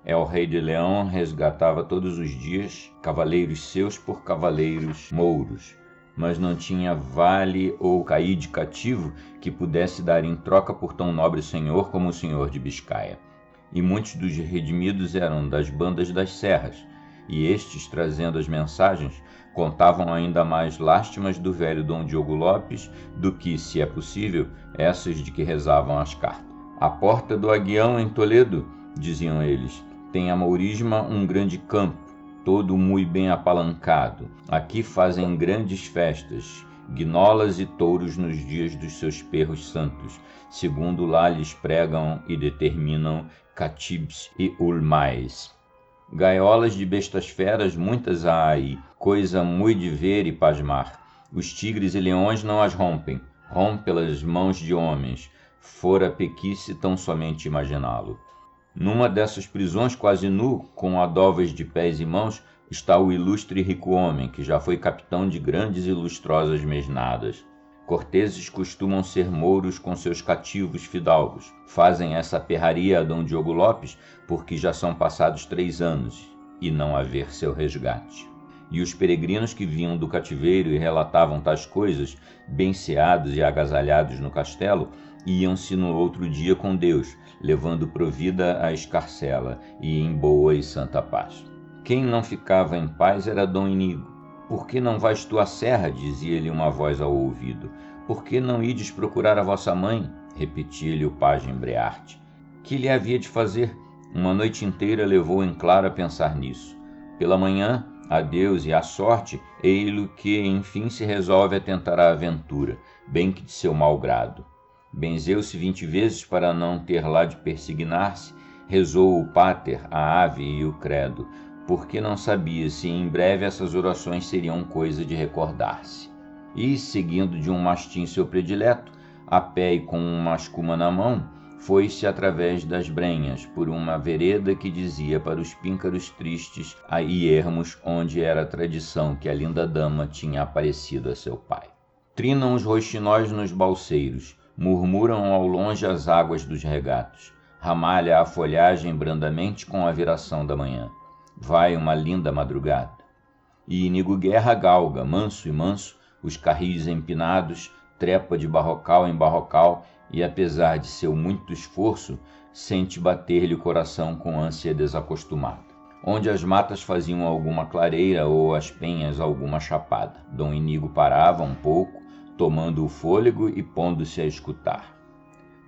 El Rei de Leão resgatava todos os dias cavaleiros seus por cavaleiros mouros, mas não tinha vale ou caíde cativo que pudesse dar em troca por tão nobre senhor como o senhor de Biscaia. E muitos dos redimidos eram das bandas das serras, e estes, trazendo as mensagens, contavam ainda mais lástimas do velho Dom Diogo Lopes do que, se é possível, essas de que rezavam as cartas. À porta do Aguião, em Toledo, diziam eles, tem a mourisma um grande campo, todo muito bem apalancado. Aqui fazem grandes festas, guinolas e touros nos dias dos seus perros santos, segundo lá lhes pregam e determinam catibes e ulmais. Gaiolas de bestas feras muitas há aí, coisa mui de ver e pasmar. Os tigres e leões não as rompem pelas mãos de homens, fora pequice tão somente imaginá-lo. Numa dessas prisões quase nu, com adovas de pés e mãos, está o ilustre e rico homem, que já foi capitão de grandes e lustrosas mesnadas. Corteses costumam ser mouros com seus cativos fidalgos. Fazem essa perraria a Dom Diogo Lopes porque já são passados 3 anos e não haver seu resgate. E os peregrinos que vinham do cativeiro e relatavam tais coisas, bem ceados e agasalhados no castelo, iam-se no outro dia com Deus, levando provida a escarcela e em boa e santa paz. Quem não ficava em paz era Dom Inigo. Por que não vais tu à serra? Dizia-lhe uma voz ao ouvido. Por que não ides procurar a vossa mãe? Repetia-lhe o pajem Brearte. Que lhe havia de fazer? Uma noite inteira levou em claro a pensar nisso. Pela manhã, a Deus e à sorte, ei-lo que enfim se resolve a tentar a aventura, bem que de seu mau grado. Benzeu-se 20 vezes para não ter lá de persignar-se, rezou o Pater, a Ave e o Credo, porque não sabia se em breve essas orações seriam coisa de recordar-se. E, seguindo de um mastim seu predileto, a pé e com uma escuma na mão, foi-se através das brenhas, por uma vereda que dizia para os píncaros tristes e ermos onde era tradição que a linda dama tinha aparecido a seu pai. Trinam os roxinóis nos balseiros, murmuram ao longe as águas dos regatos, ramalha a folhagem brandamente com a viração da manhã. Vai uma linda madrugada. E Inigo Guerra galga, manso e manso, os carris empinados, trepa de barrocal em barrocal e, apesar de seu muito esforço, sente bater-lhe o coração com ânsia desacostumada. Onde as matas faziam alguma clareira ou as penhas alguma chapada, Dom Inigo parava um pouco, tomando o fôlego e pondo-se a escutar.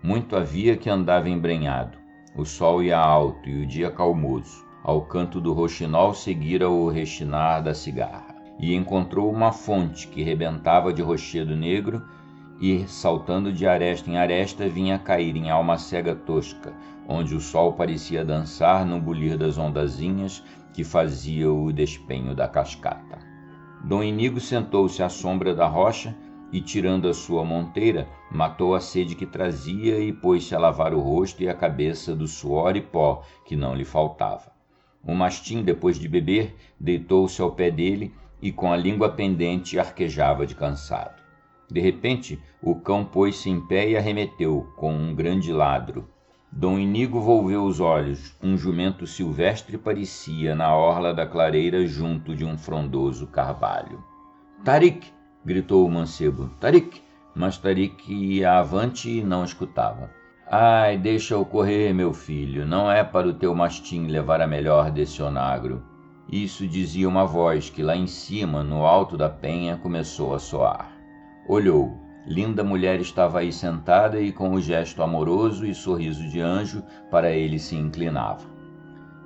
Muito havia que andava embrenhado. O sol ia alto e o dia calmoso. Ao canto do roxinol seguira o rechinar da cigarra, e encontrou uma fonte que rebentava de rochedo negro e, saltando de aresta em aresta, vinha cair em alma cega tosca, onde o sol parecia dançar no bulir das ondazinhas que fazia o despenho da cascata. Dom Inigo sentou-se à sombra da rocha e, tirando a sua monteira, matou a sede que trazia e pôs-se a lavar o rosto e a cabeça do suor e pó que não lhe faltava. O mastim, depois de beber, deitou-se ao pé dele e com a língua pendente arquejava de cansado. De repente, o cão pôs-se em pé e arremeteu, com um grande ladro. Dom Inigo volveu os olhos. Um jumento silvestre parecia na orla da clareira junto de um frondoso carvalho. Tarik! Gritou o mancebo. Tarik! Mas Tarik ia avante e não escutava. Ai, deixa-o correr, meu filho. Não é para o teu mastim levar a melhor desse onagro. Isso dizia uma voz que lá em cima, no alto da penha, começou a soar. Olhou. Linda mulher estava aí sentada e com o gesto amoroso e sorriso de anjo para ele se inclinava.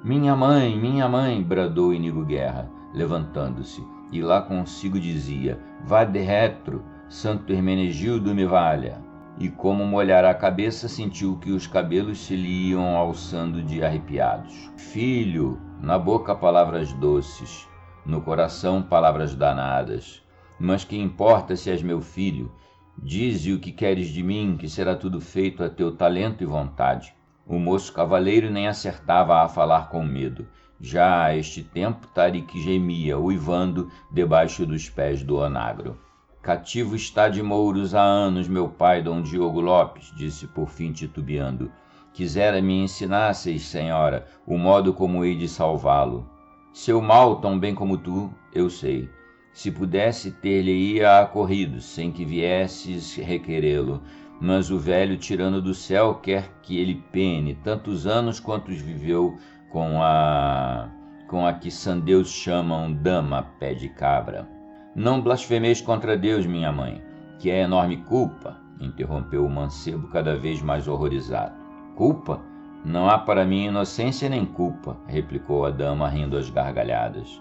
Minha mãe, bradou Inigo Guerra, levantando-se, e lá consigo dizia, vade retro, Santo Hermenegildo me valha. E como molhara a cabeça, sentiu que os cabelos se lhe iam alçando de arrepiados. Filho, na boca palavras doces, no coração palavras danadas. Mas que importa se és meu filho? Dize o que queres de mim, que será tudo feito a teu talento e vontade. O moço cavaleiro nem acertava a falar com medo. Já a este tempo Tarik gemia, uivando, debaixo dos pés do onagro. Cativo está de mouros há anos meu pai, Dom Diogo Lopes, disse por fim titubeando. Quisera me ensinasseis, senhora, o modo como hei de salvá-lo. Seu mal, tão bem como tu, eu sei. Se pudesse, ter-lhe-ia acorrido, sem que viesses requerê-lo. Mas o velho tirano do céu quer que ele pene tantos anos quantos viveu com a que sandeus chamam dama pé de cabra. Não blasfemeis contra Deus, minha mãe, que é enorme culpa, interrompeu o mancebo cada vez mais horrorizado. Culpa? Não há para mim inocência nem culpa, replicou a dama rindo às gargalhadas.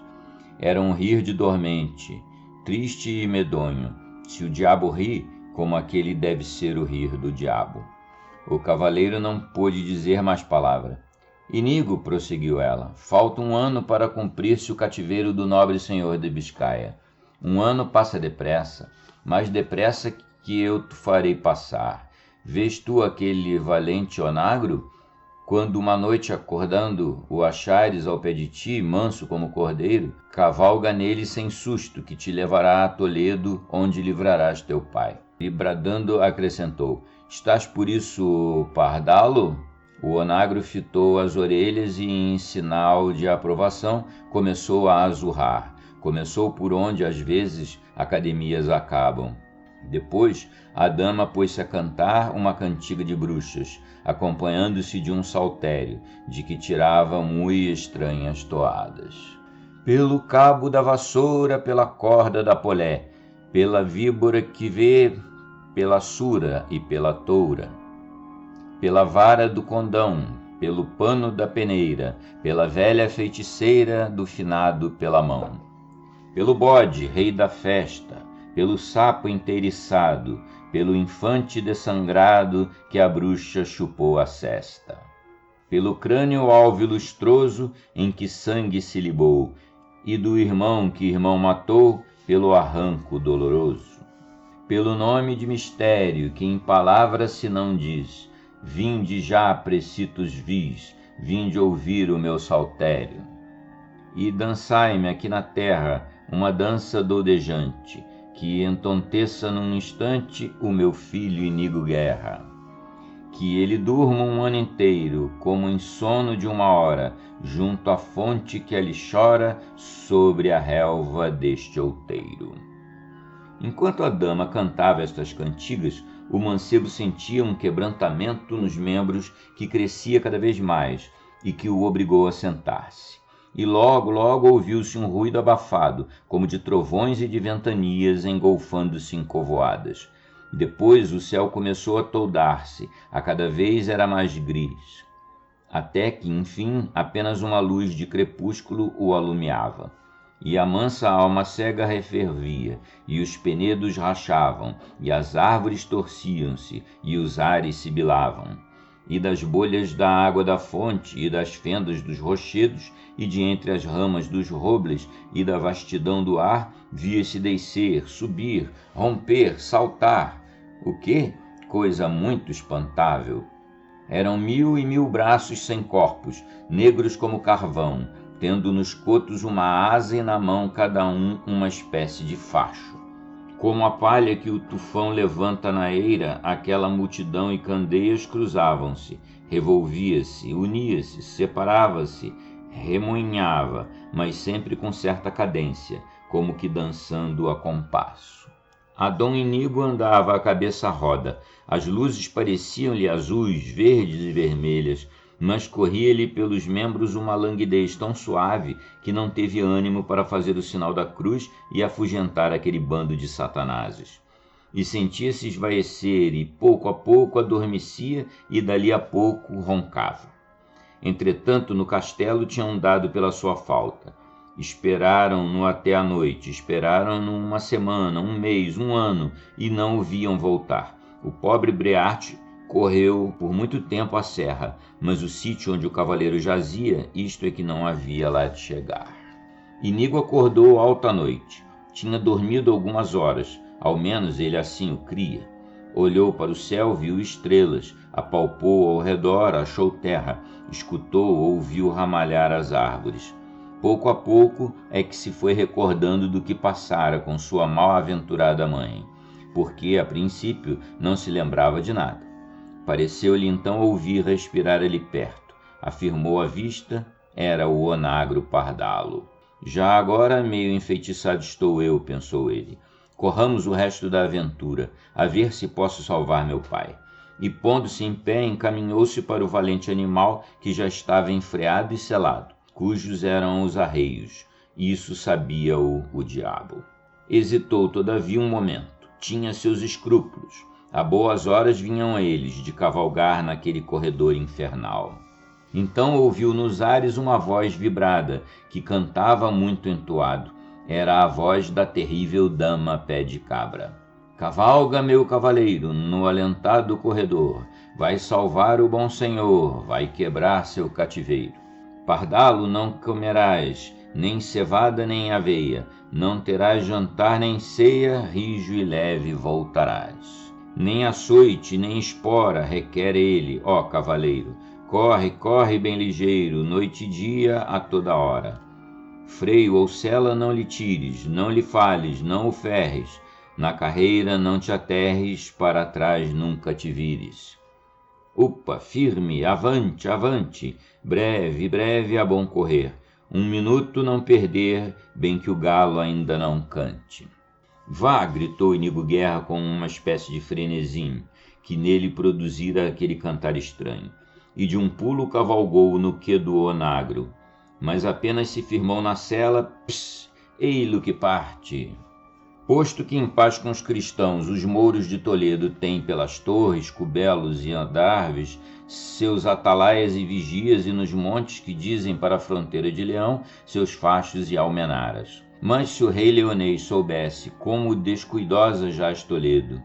Era um rir de dormente, triste e medonho. Se o diabo ri, como aquele deve ser o rir do diabo. O cavaleiro não pôde dizer mais palavra. Inigo, prosseguiu ela, falta 1 ano para cumprir-se o cativeiro do nobre senhor de Biscaia. 1 ano passa depressa, mais depressa que eu te farei passar. Vês tu aquele valente onagro? Quando uma noite acordando o achares ao pé de ti, manso como cordeiro, cavalga nele sem susto, que te levará a Toledo, onde livrarás teu pai. E bradando acrescentou, estás por isso pardalo? O onagro fitou as orelhas e, em sinal de aprovação, começou a azurrar. Começou por onde, às vezes, academias acabam. Depois, a dama pôs-se a cantar uma cantiga de bruxas, acompanhando-se de um saltério, de que tirava muito estranhas toadas. Pelo cabo da vassoura, pela corda da polé, pela víbora que vê, pela sura e pela toura, pela vara do condão, pelo pano da peneira, pela velha feiticeira do finado pela mão, pelo bode, rei da festa, pelo sapo inteiriçado, pelo infante dessangrado que a bruxa chupou a cesta, pelo crânio alvo e lustroso em que sangue se libou, e do irmão que irmão matou, pelo arranco doloroso, pelo nome de mistério que em palavras se não diz, vinde já, precitos vis, vinde ouvir o meu saltério. E dançai-me aqui na terra uma dança doudejante, que entonteça num instante o meu filho Inigo Guerra. Que ele durma 1 ano inteiro, como em sono de 1 hora, junto à fonte que ali chora, sobre a relva deste outeiro. Enquanto a dama cantava estas cantigas, o mancebo sentia um quebrantamento nos membros que crescia cada vez mais e que o obrigou a sentar-se. E logo ouviu-se um ruído abafado, como de trovões e de ventanias engolfando-se em covoadas. Depois o céu começou a toldar-se, a cada vez era mais gris, até que, enfim, apenas uma luz de crepúsculo o alumiava. E a mansa alma cega refervia, e os penedos rachavam, e as árvores torciam-se, e os ares sibilavam. E das bolhas da água da fonte, e das fendas dos rochedos, e de entre as ramas dos robles, e da vastidão do ar, via-se descer, subir, romper, saltar. O quê? Coisa muito espantável. Eram 1000 e 1000 braços sem corpos, negros como carvão, tendo nos cotos uma asa e na mão cada um uma espécie de facho. Como a palha que o tufão levanta na eira, aquela multidão e candeias cruzavam-se, revolvia-se, unia-se, separava-se, remoinhava, mas sempre com certa cadência, como que dançando a compasso. Adão Inigo andava a cabeça à roda. As luzes pareciam-lhe azuis, verdes e vermelhas, mas corria-lhe pelos membros uma languidez tão suave que não teve ânimo para fazer o sinal da cruz e afugentar aquele bando de satanases. E sentia-se esvaecer e, pouco a pouco, adormecia e dali a pouco roncava. Entretanto, no castelo tinham dado pela sua falta. Esperaram-no até a noite, esperaram-no uma semana, um mês, um ano, e não o viam voltar. O pobre Brearte correu por muito tempo à serra, mas o sítio onde o cavaleiro jazia, isto é que não havia lá de chegar. Inigo acordou alta noite. Tinha dormido algumas horas, ao menos ele assim o cria. Olhou para o céu, viu estrelas, apalpou ao redor, achou terra, escutou, ouviu ramalhar as árvores. Pouco a pouco é que se foi recordando do que passara com sua mal-aventurada mãe, porque, a princípio, não se lembrava de nada. Pareceu-lhe então ouvir respirar ali perto. Afirmou a vista, era o onagro Pardalo. Já agora meio enfeitiçado estou eu, pensou ele. Corramos o resto da aventura, a ver se posso salvar meu pai. E pondo-se em pé, encaminhou-se para o valente animal que já estava enfreado e selado, cujos eram os arreios. Isso sabia-o o diabo. Hesitou, todavia, um momento. Tinha seus escrúpulos. A boas horas vinham eles de cavalgar naquele corredor infernal. Então ouviu nos ares uma voz vibrada, que cantava muito entoado. Era a voz da terrível dama Pé de Cabra. Cavalga, meu cavaleiro, no alentado corredor. Vai salvar o bom senhor, vai quebrar seu cativeiro. Pardalo não comerás, nem cevada nem aveia. Não terás jantar nem ceia, rijo e leve voltarás. Nem açoite, nem espora requer ele, ó cavaleiro. Corre, corre bem ligeiro, noite e dia a toda hora. Freio ou sela não lhe tires, não lhe fales, não o ferres. Na carreira não te aterres, para trás nunca te vires. Upa, firme, avante, avante, breve, breve a bom correr. Um minuto não perder, bem que o galo ainda não cante. Vá, gritou Inigo Guerra com uma espécie de frenesim, que nele produzira aquele cantar estranho, e de um pulo cavalgou no quê do onagro, mas apenas se firmou na sela, ei-lo que parte. Posto que em paz com os cristãos os mouros de Toledo têm pelas torres, cubelos e andarves seus atalaias e vigias, e nos montes que dizem para a fronteira de Leão seus fachos e almenaras. Mas se o rei leonês soubesse como descuidosa jaz Toledo,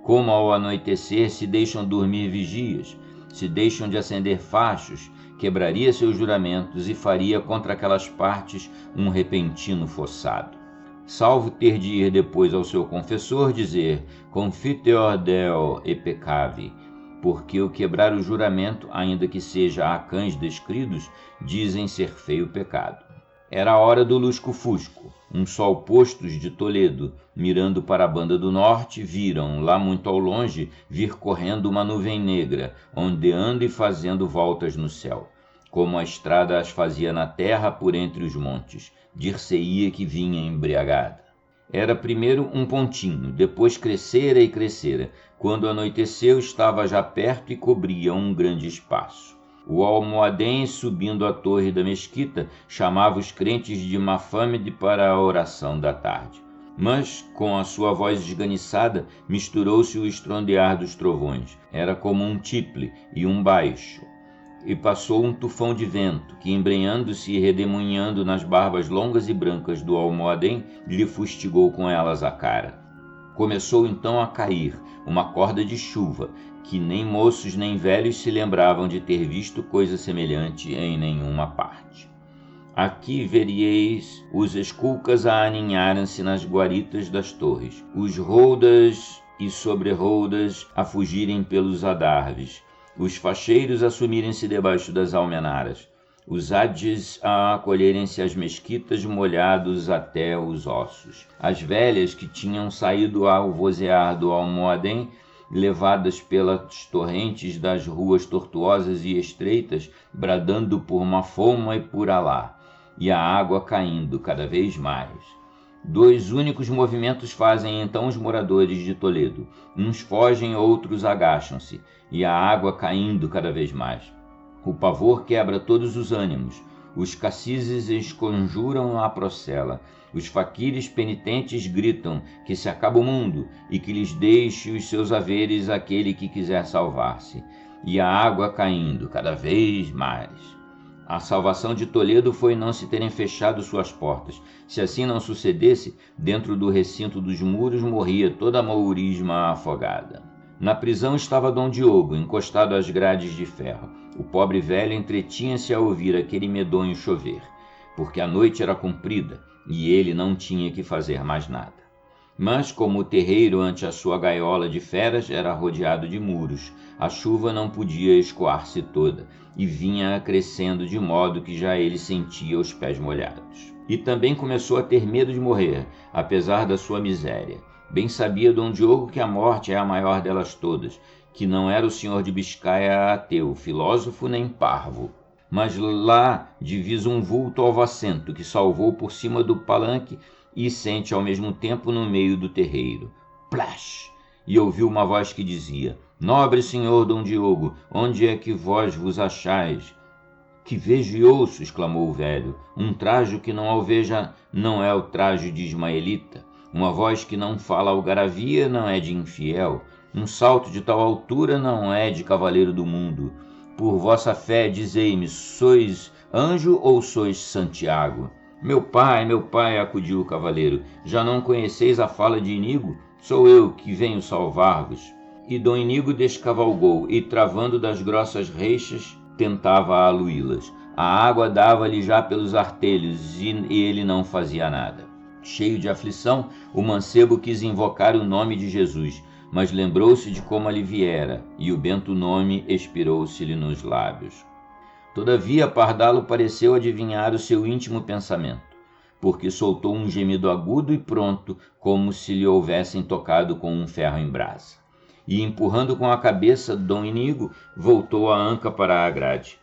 como ao anoitecer se deixam dormir vigias, se deixam de acender fachos, quebraria seus juramentos e faria contra aquelas partes um repentino fossado. Salvo ter de ir depois ao seu confessor dizer confiteor deo e peccavi, porque o quebrar o juramento, ainda que seja a cães descridos, dizem ser feio pecado. Era a hora do lusco-fusco. Um sol postos de Toledo, mirando para a banda do norte, viram, lá muito ao longe, vir correndo uma nuvem negra, ondeando e fazendo voltas no céu, como a estrada as fazia na terra por entre os montes. Dir-se-ia que vinha embriagada. Era primeiro um pontinho, depois crescera e crescera. Quando anoiteceu, estava já perto e cobria um grande espaço. O almohadém, subindo a torre da mesquita, chamava os crentes de Mafâmede para a oração da tarde. Mas, com a sua voz esganiçada, misturou-se o estrondear dos trovões. Era como um tiple e um baixo. E passou um tufão de vento, que, embrenhando-se e redemoinhando nas barbas longas e brancas do almohadém, lhe fustigou com elas a cara. Começou então a cair uma corda de chuva, que nem moços nem velhos se lembravam de ter visto coisa semelhante em nenhuma parte. Aqui veríeis os esculcas a aninharem-se nas guaritas das torres, os roldas e sobre-roldas a fugirem pelos adarves, os facheiros assumirem-se debaixo das almenaras, os adjes a acolherem-se às mesquitas molhados até os ossos. As velhas que tinham saído ao vozear do Almoadém, levadas pelas torrentes das ruas tortuosas e estreitas, bradando por Mafoma e por Alá, e a água caindo cada vez mais. Dois únicos movimentos fazem então os moradores de Toledo. Uns fogem, outros agacham-se, e a água caindo cada vez mais. O pavor quebra todos os ânimos. Os cacises esconjuram a procela. Os faquires penitentes gritam que se acaba o mundo e que lhes deixe os seus haveres aquele que quiser salvar-se. E a água caindo cada vez mais. A salvação de Toledo foi não se terem fechado suas portas. Se assim não sucedesse, dentro do recinto dos muros morria toda a mourisma afogada. Na prisão estava Dom Diogo, encostado às grades de ferro. O pobre velho entretinha-se a ouvir aquele medonho chover, porque a noite era comprida e ele não tinha que fazer mais nada. Mas, como o terreiro ante a sua gaiola de feras era rodeado de muros, a chuva não podia escoar-se toda, e vinha crescendo de modo que já ele sentia os pés molhados. E também começou a ter medo de morrer, apesar da sua miséria. Bem sabia Dom Diogo que a morte é a maior delas todas, que não era o senhor de Biscaia ateu, filósofo nem parvo. Mas lá divisa um vulto alvacento que salvou por cima do palanque e sente ao mesmo tempo no meio do terreiro. Plash! E ouviu uma voz que dizia: Nobre senhor Dom Diogo, onde é que vós vos achais? Que vejo e ouço, exclamou o velho. Um trajo que não alveja não é o trajo de ismaelita. Uma voz que não fala algaravia não é de infiel. Um salto de tal altura não é de cavaleiro do mundo. Por vossa fé, dizei-me, sois anjo ou sois Santiago? Meu pai, acudiu o cavaleiro, já não conheceis a fala de Inigo? Sou eu que venho salvar-vos. E Dom Inigo descavalgou e, travando das grossas reixas, tentava aluí-las. A água dava-lhe já pelos artelhos e ele não fazia nada. Cheio de aflição, o mancebo quis invocar o nome de Jesus, mas lembrou-se de como ali viera, e o bento nome expirou-se-lhe nos lábios. Todavia, Pardalo pareceu adivinhar o seu íntimo pensamento, porque soltou um gemido agudo e pronto, como se lhe houvessem tocado com um ferro em brasa. E, empurrando com a cabeça Dom Inigo, voltou a anca para a grade.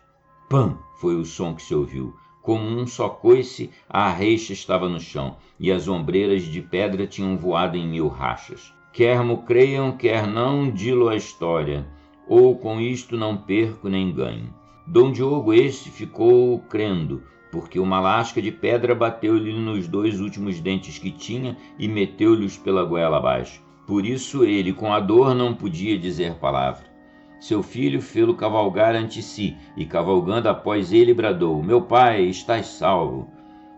Pam! Foi o som que se ouviu. Como um só coice, a reixa estava no chão, e as ombreiras de pedra tinham voado em 1000 rachas. Quer mo creiam, quer não, dilo a história, ou com isto não perco nem ganho. Dom Diogo este ficou crendo, porque uma lasca de pedra bateu-lhe nos 2 últimos dentes que tinha e meteu-lhes pela goela abaixo. Por isso ele, com a dor, não podia dizer palavra. Seu filho fê-lo cavalgar ante si, e cavalgando após ele bradou: Meu pai, estás salvo.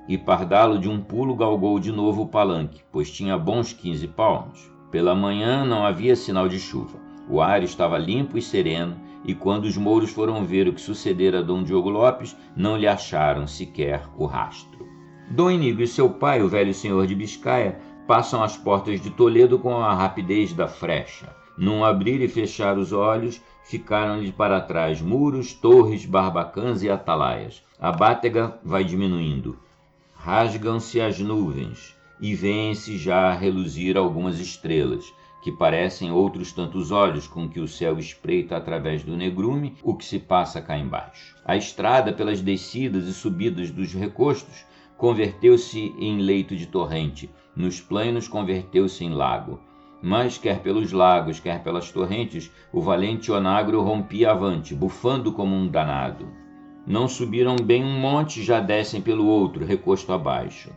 E Pardalo de um pulo galgou de novo o palanque, pois tinha bons 15 palmos. Pela manhã não havia sinal de chuva. O ar estava limpo e sereno, e quando os mouros foram ver o que sucedera a Dom Diogo Lopes, não lhe acharam sequer o rastro. Dom Inigo e seu pai, o velho senhor de Biscaia, passam as portas de Toledo com a rapidez da frecha. Num abrir e fechar os olhos, ficaram-lhe para trás muros, torres, barbacãs e atalaias. A bátega vai diminuindo. Rasgam-se as nuvens e vêem-se já reluzir algumas estrelas, que parecem outros tantos olhos com que o céu espreita através do negrume o que se passa cá embaixo. A estrada, pelas descidas e subidas dos recostos, converteu-se em leito de torrente, nos plainos converteu-se em lago. Mas, quer pelos lagos, quer pelas torrentes, o valente onagro rompia avante, bufando como um danado. Não subiram bem um monte, já descem pelo outro, recosto abaixo.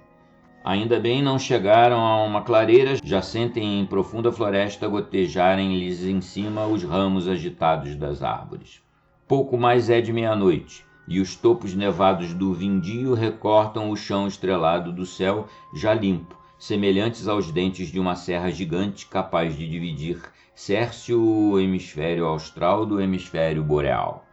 Ainda bem não chegaram a uma clareira, já sentem em profunda floresta gotejarem-lhes em cima os ramos agitados das árvores. Pouco mais é de meia-noite, e os topos nevados do vindio recortam o chão estrelado do céu já limpo, semelhantes aos dentes de uma serra gigante capaz de dividir Cércio o hemisfério austral do hemisfério boreal.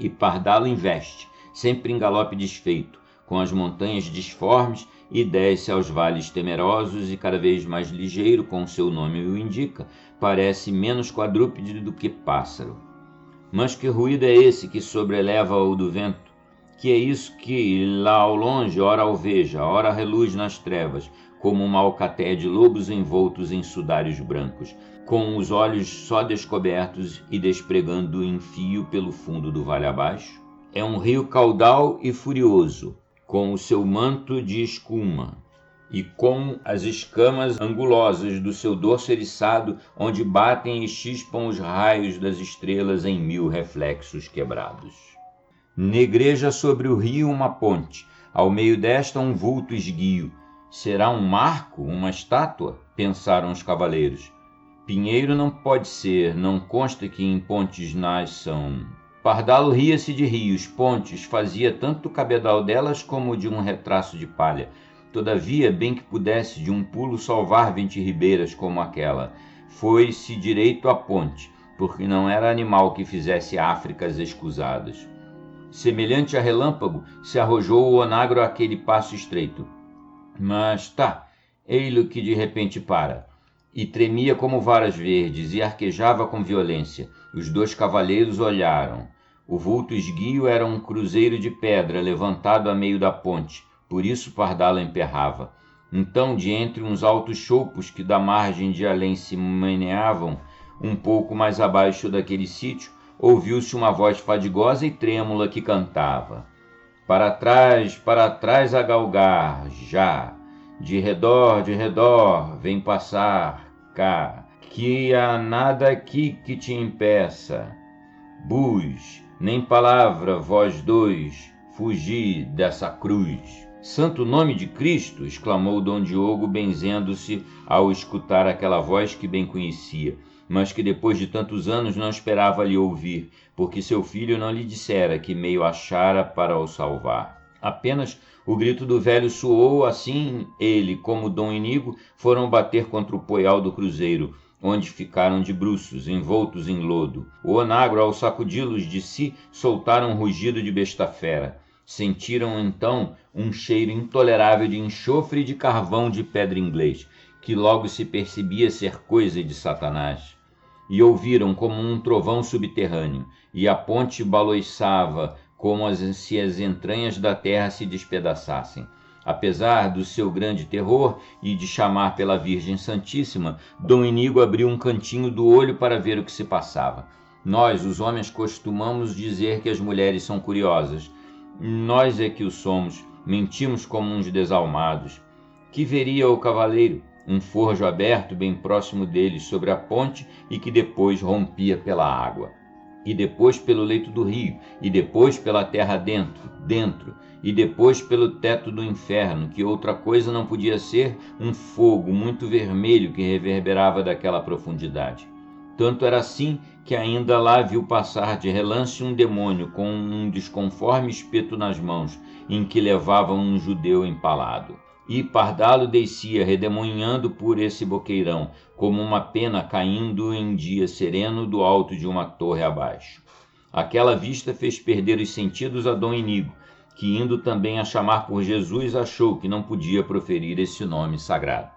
E Pardalo investe, sempre em galope desfeito, com as montanhas disformes, e desce aos vales temerosos e cada vez mais ligeiro, como seu nome o indica, parece menos quadrúpede do que pássaro. Mas que ruído é esse que sobreleva o do vento? Que é isso que lá ao longe ora alveja, ora reluz nas trevas, como uma alcatéia de lobos envoltos em sudários brancos, com os olhos só descobertos e despregando em fio pelo fundo do vale abaixo? É um rio caudal e furioso, com o seu manto de escuma, e com as escamas angulosas do seu dorso eriçado, onde batem e chispam os raios das estrelas em 1000 reflexos quebrados. Negreja sobre o rio uma ponte, ao meio desta um vulto esguio. Será um marco, uma estátua? Pensaram os cavaleiros. Pinheiro não pode ser, não consta que em pontes nasçam. Pardalo ria-se de rios, pontes, fazia tanto o cabedal delas como de um retraço de palha. Todavia, bem que pudesse de um pulo salvar 20 ribeiras como aquela, foi-se direito à ponte, porque não era animal que fizesse Áfricas escusadas. Semelhante a relâmpago, se arrojou o onagro àquele passo estreito. Mas ei-lo que de repente para, e tremia como varas verdes, e arquejava com violência. Os 2 cavaleiros olharam. O vulto esguio era um cruzeiro de pedra levantado a meio da ponte, por isso Pardalo emperrava. Então, de entre uns altos choupos que da margem de além se meneavam, um pouco mais abaixo daquele sítio, ouviu-se uma voz fadigosa e trêmula que cantava: para trás a galgar, já, de redor, vem passar cá, que há nada aqui que te impeça. Bus, nem palavra, vós 2, fugi dessa cruz. Santo nome de Cristo! Exclamou Dom Diogo, benzendo-se ao escutar aquela voz que bem conhecia, mas que depois de tantos anos não esperava lhe ouvir, porque seu filho não lhe dissera que meio achara para o salvar. Apenas o grito do velho soou, assim ele como Dom Inigo foram bater contra o poial do cruzeiro, onde ficaram de bruços, envoltos em lodo. O onagro, ao sacudi-los de si, soltaram um rugido de besta fera. Sentiram então um cheiro intolerável de enxofre e de carvão de pedra inglês, que logo se percebia ser coisa de Satanás. E ouviram como um trovão subterrâneo, e a ponte baloiçava como se as entranhas da terra se despedaçassem. Apesar do seu grande terror e de chamar pela Virgem Santíssima, Dom Inigo abriu um cantinho do olho para ver o que se passava. Nós, os homens, costumamos dizer que as mulheres são curiosas. Nós é que o somos, mentimos como uns desalmados. Que veria o cavaleiro? Um forjo aberto bem próximo dele sobre a ponte e que depois rompia pela água. E depois pelo leito do rio, e depois pela terra dentro, e depois pelo teto do inferno, que outra coisa não podia ser um fogo muito vermelho que reverberava daquela profundidade. Tanto era assim que ainda lá viu passar de relance um demônio com um desconforme espeto nas mãos, em que levava um judeu empalado. E Pardalo descia redemoinhando por esse boqueirão, como uma pena caindo em dia sereno do alto de uma torre abaixo. Aquela vista fez perder os sentidos a Dom Inigo, que indo também a chamar por Jesus, achou que não podia proferir esse nome sagrado.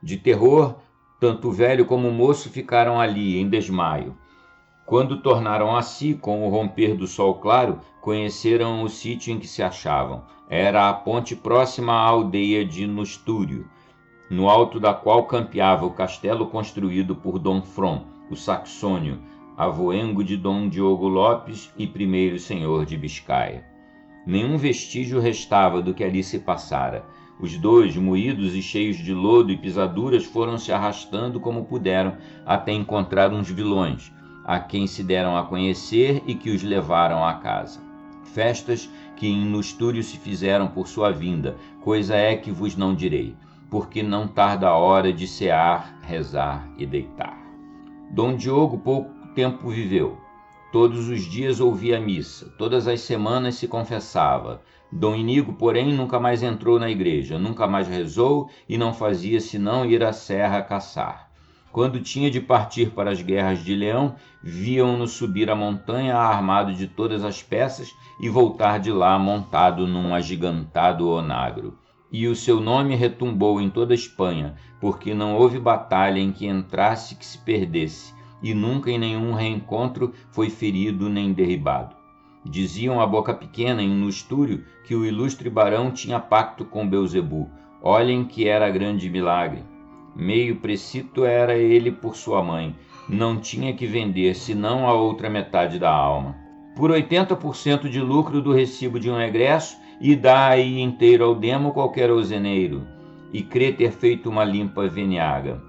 De terror, tanto o velho como o moço ficaram ali, em desmaio. Quando tornaram a si, com o romper do sol claro, conheceram o sítio em que se achavam. Era a ponte próxima à aldeia de Nustúrio, no alto da qual campeava o castelo construído por Dom From, o saxônio, avoengo de Dom Diogo Lopes e primeiro senhor de Biscaia. Nenhum vestígio restava do que ali se passara. Os 2, moídos e cheios de lodo e pisaduras, foram se arrastando como puderam até encontrar uns vilões, a quem se deram a conhecer e que os levaram à casa. Festas que em Nustúrio se fizeram por sua vinda, coisa é que vos não direi, porque não tarda a hora de cear, rezar e deitar. Dom Diogo pouco tempo viveu. Todos os dias ouvia missa, todas as semanas se confessava. Dom Inigo, porém, nunca mais entrou na igreja, nunca mais rezou e não fazia senão ir à serra caçar. Quando tinha de partir para as guerras de Leão, viam-no subir a montanha armado de todas as peças e voltar de lá montado num agigantado onagro. E o seu nome retumbou em toda a Espanha, porque não houve batalha em que entrasse que se perdesse, e nunca em nenhum reencontro foi ferido nem derribado. Diziam a boca pequena em um lustúrio que o ilustre barão tinha pacto com Belzebu. Olhem que era grande milagre. Meio precito era ele por sua mãe. Não tinha que vender, senão a outra metade da alma. Por 80% de lucro do recibo de um egresso, e dá aí inteiro ao demo qualquer ozeneiro, e crê ter feito uma limpa veniaga.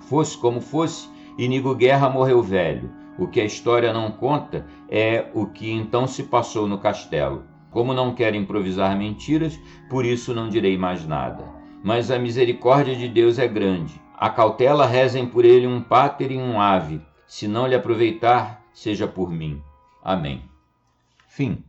Fosse como fosse, Inigo Guerra morreu velho. O que a história não conta é o que então se passou no castelo. Como não quero improvisar mentiras, por isso não direi mais nada. Mas a misericórdia de Deus é grande. A cautela rezem por ele um páter e um ave. Se não lhe aproveitar, seja por mim. Amém. Fim.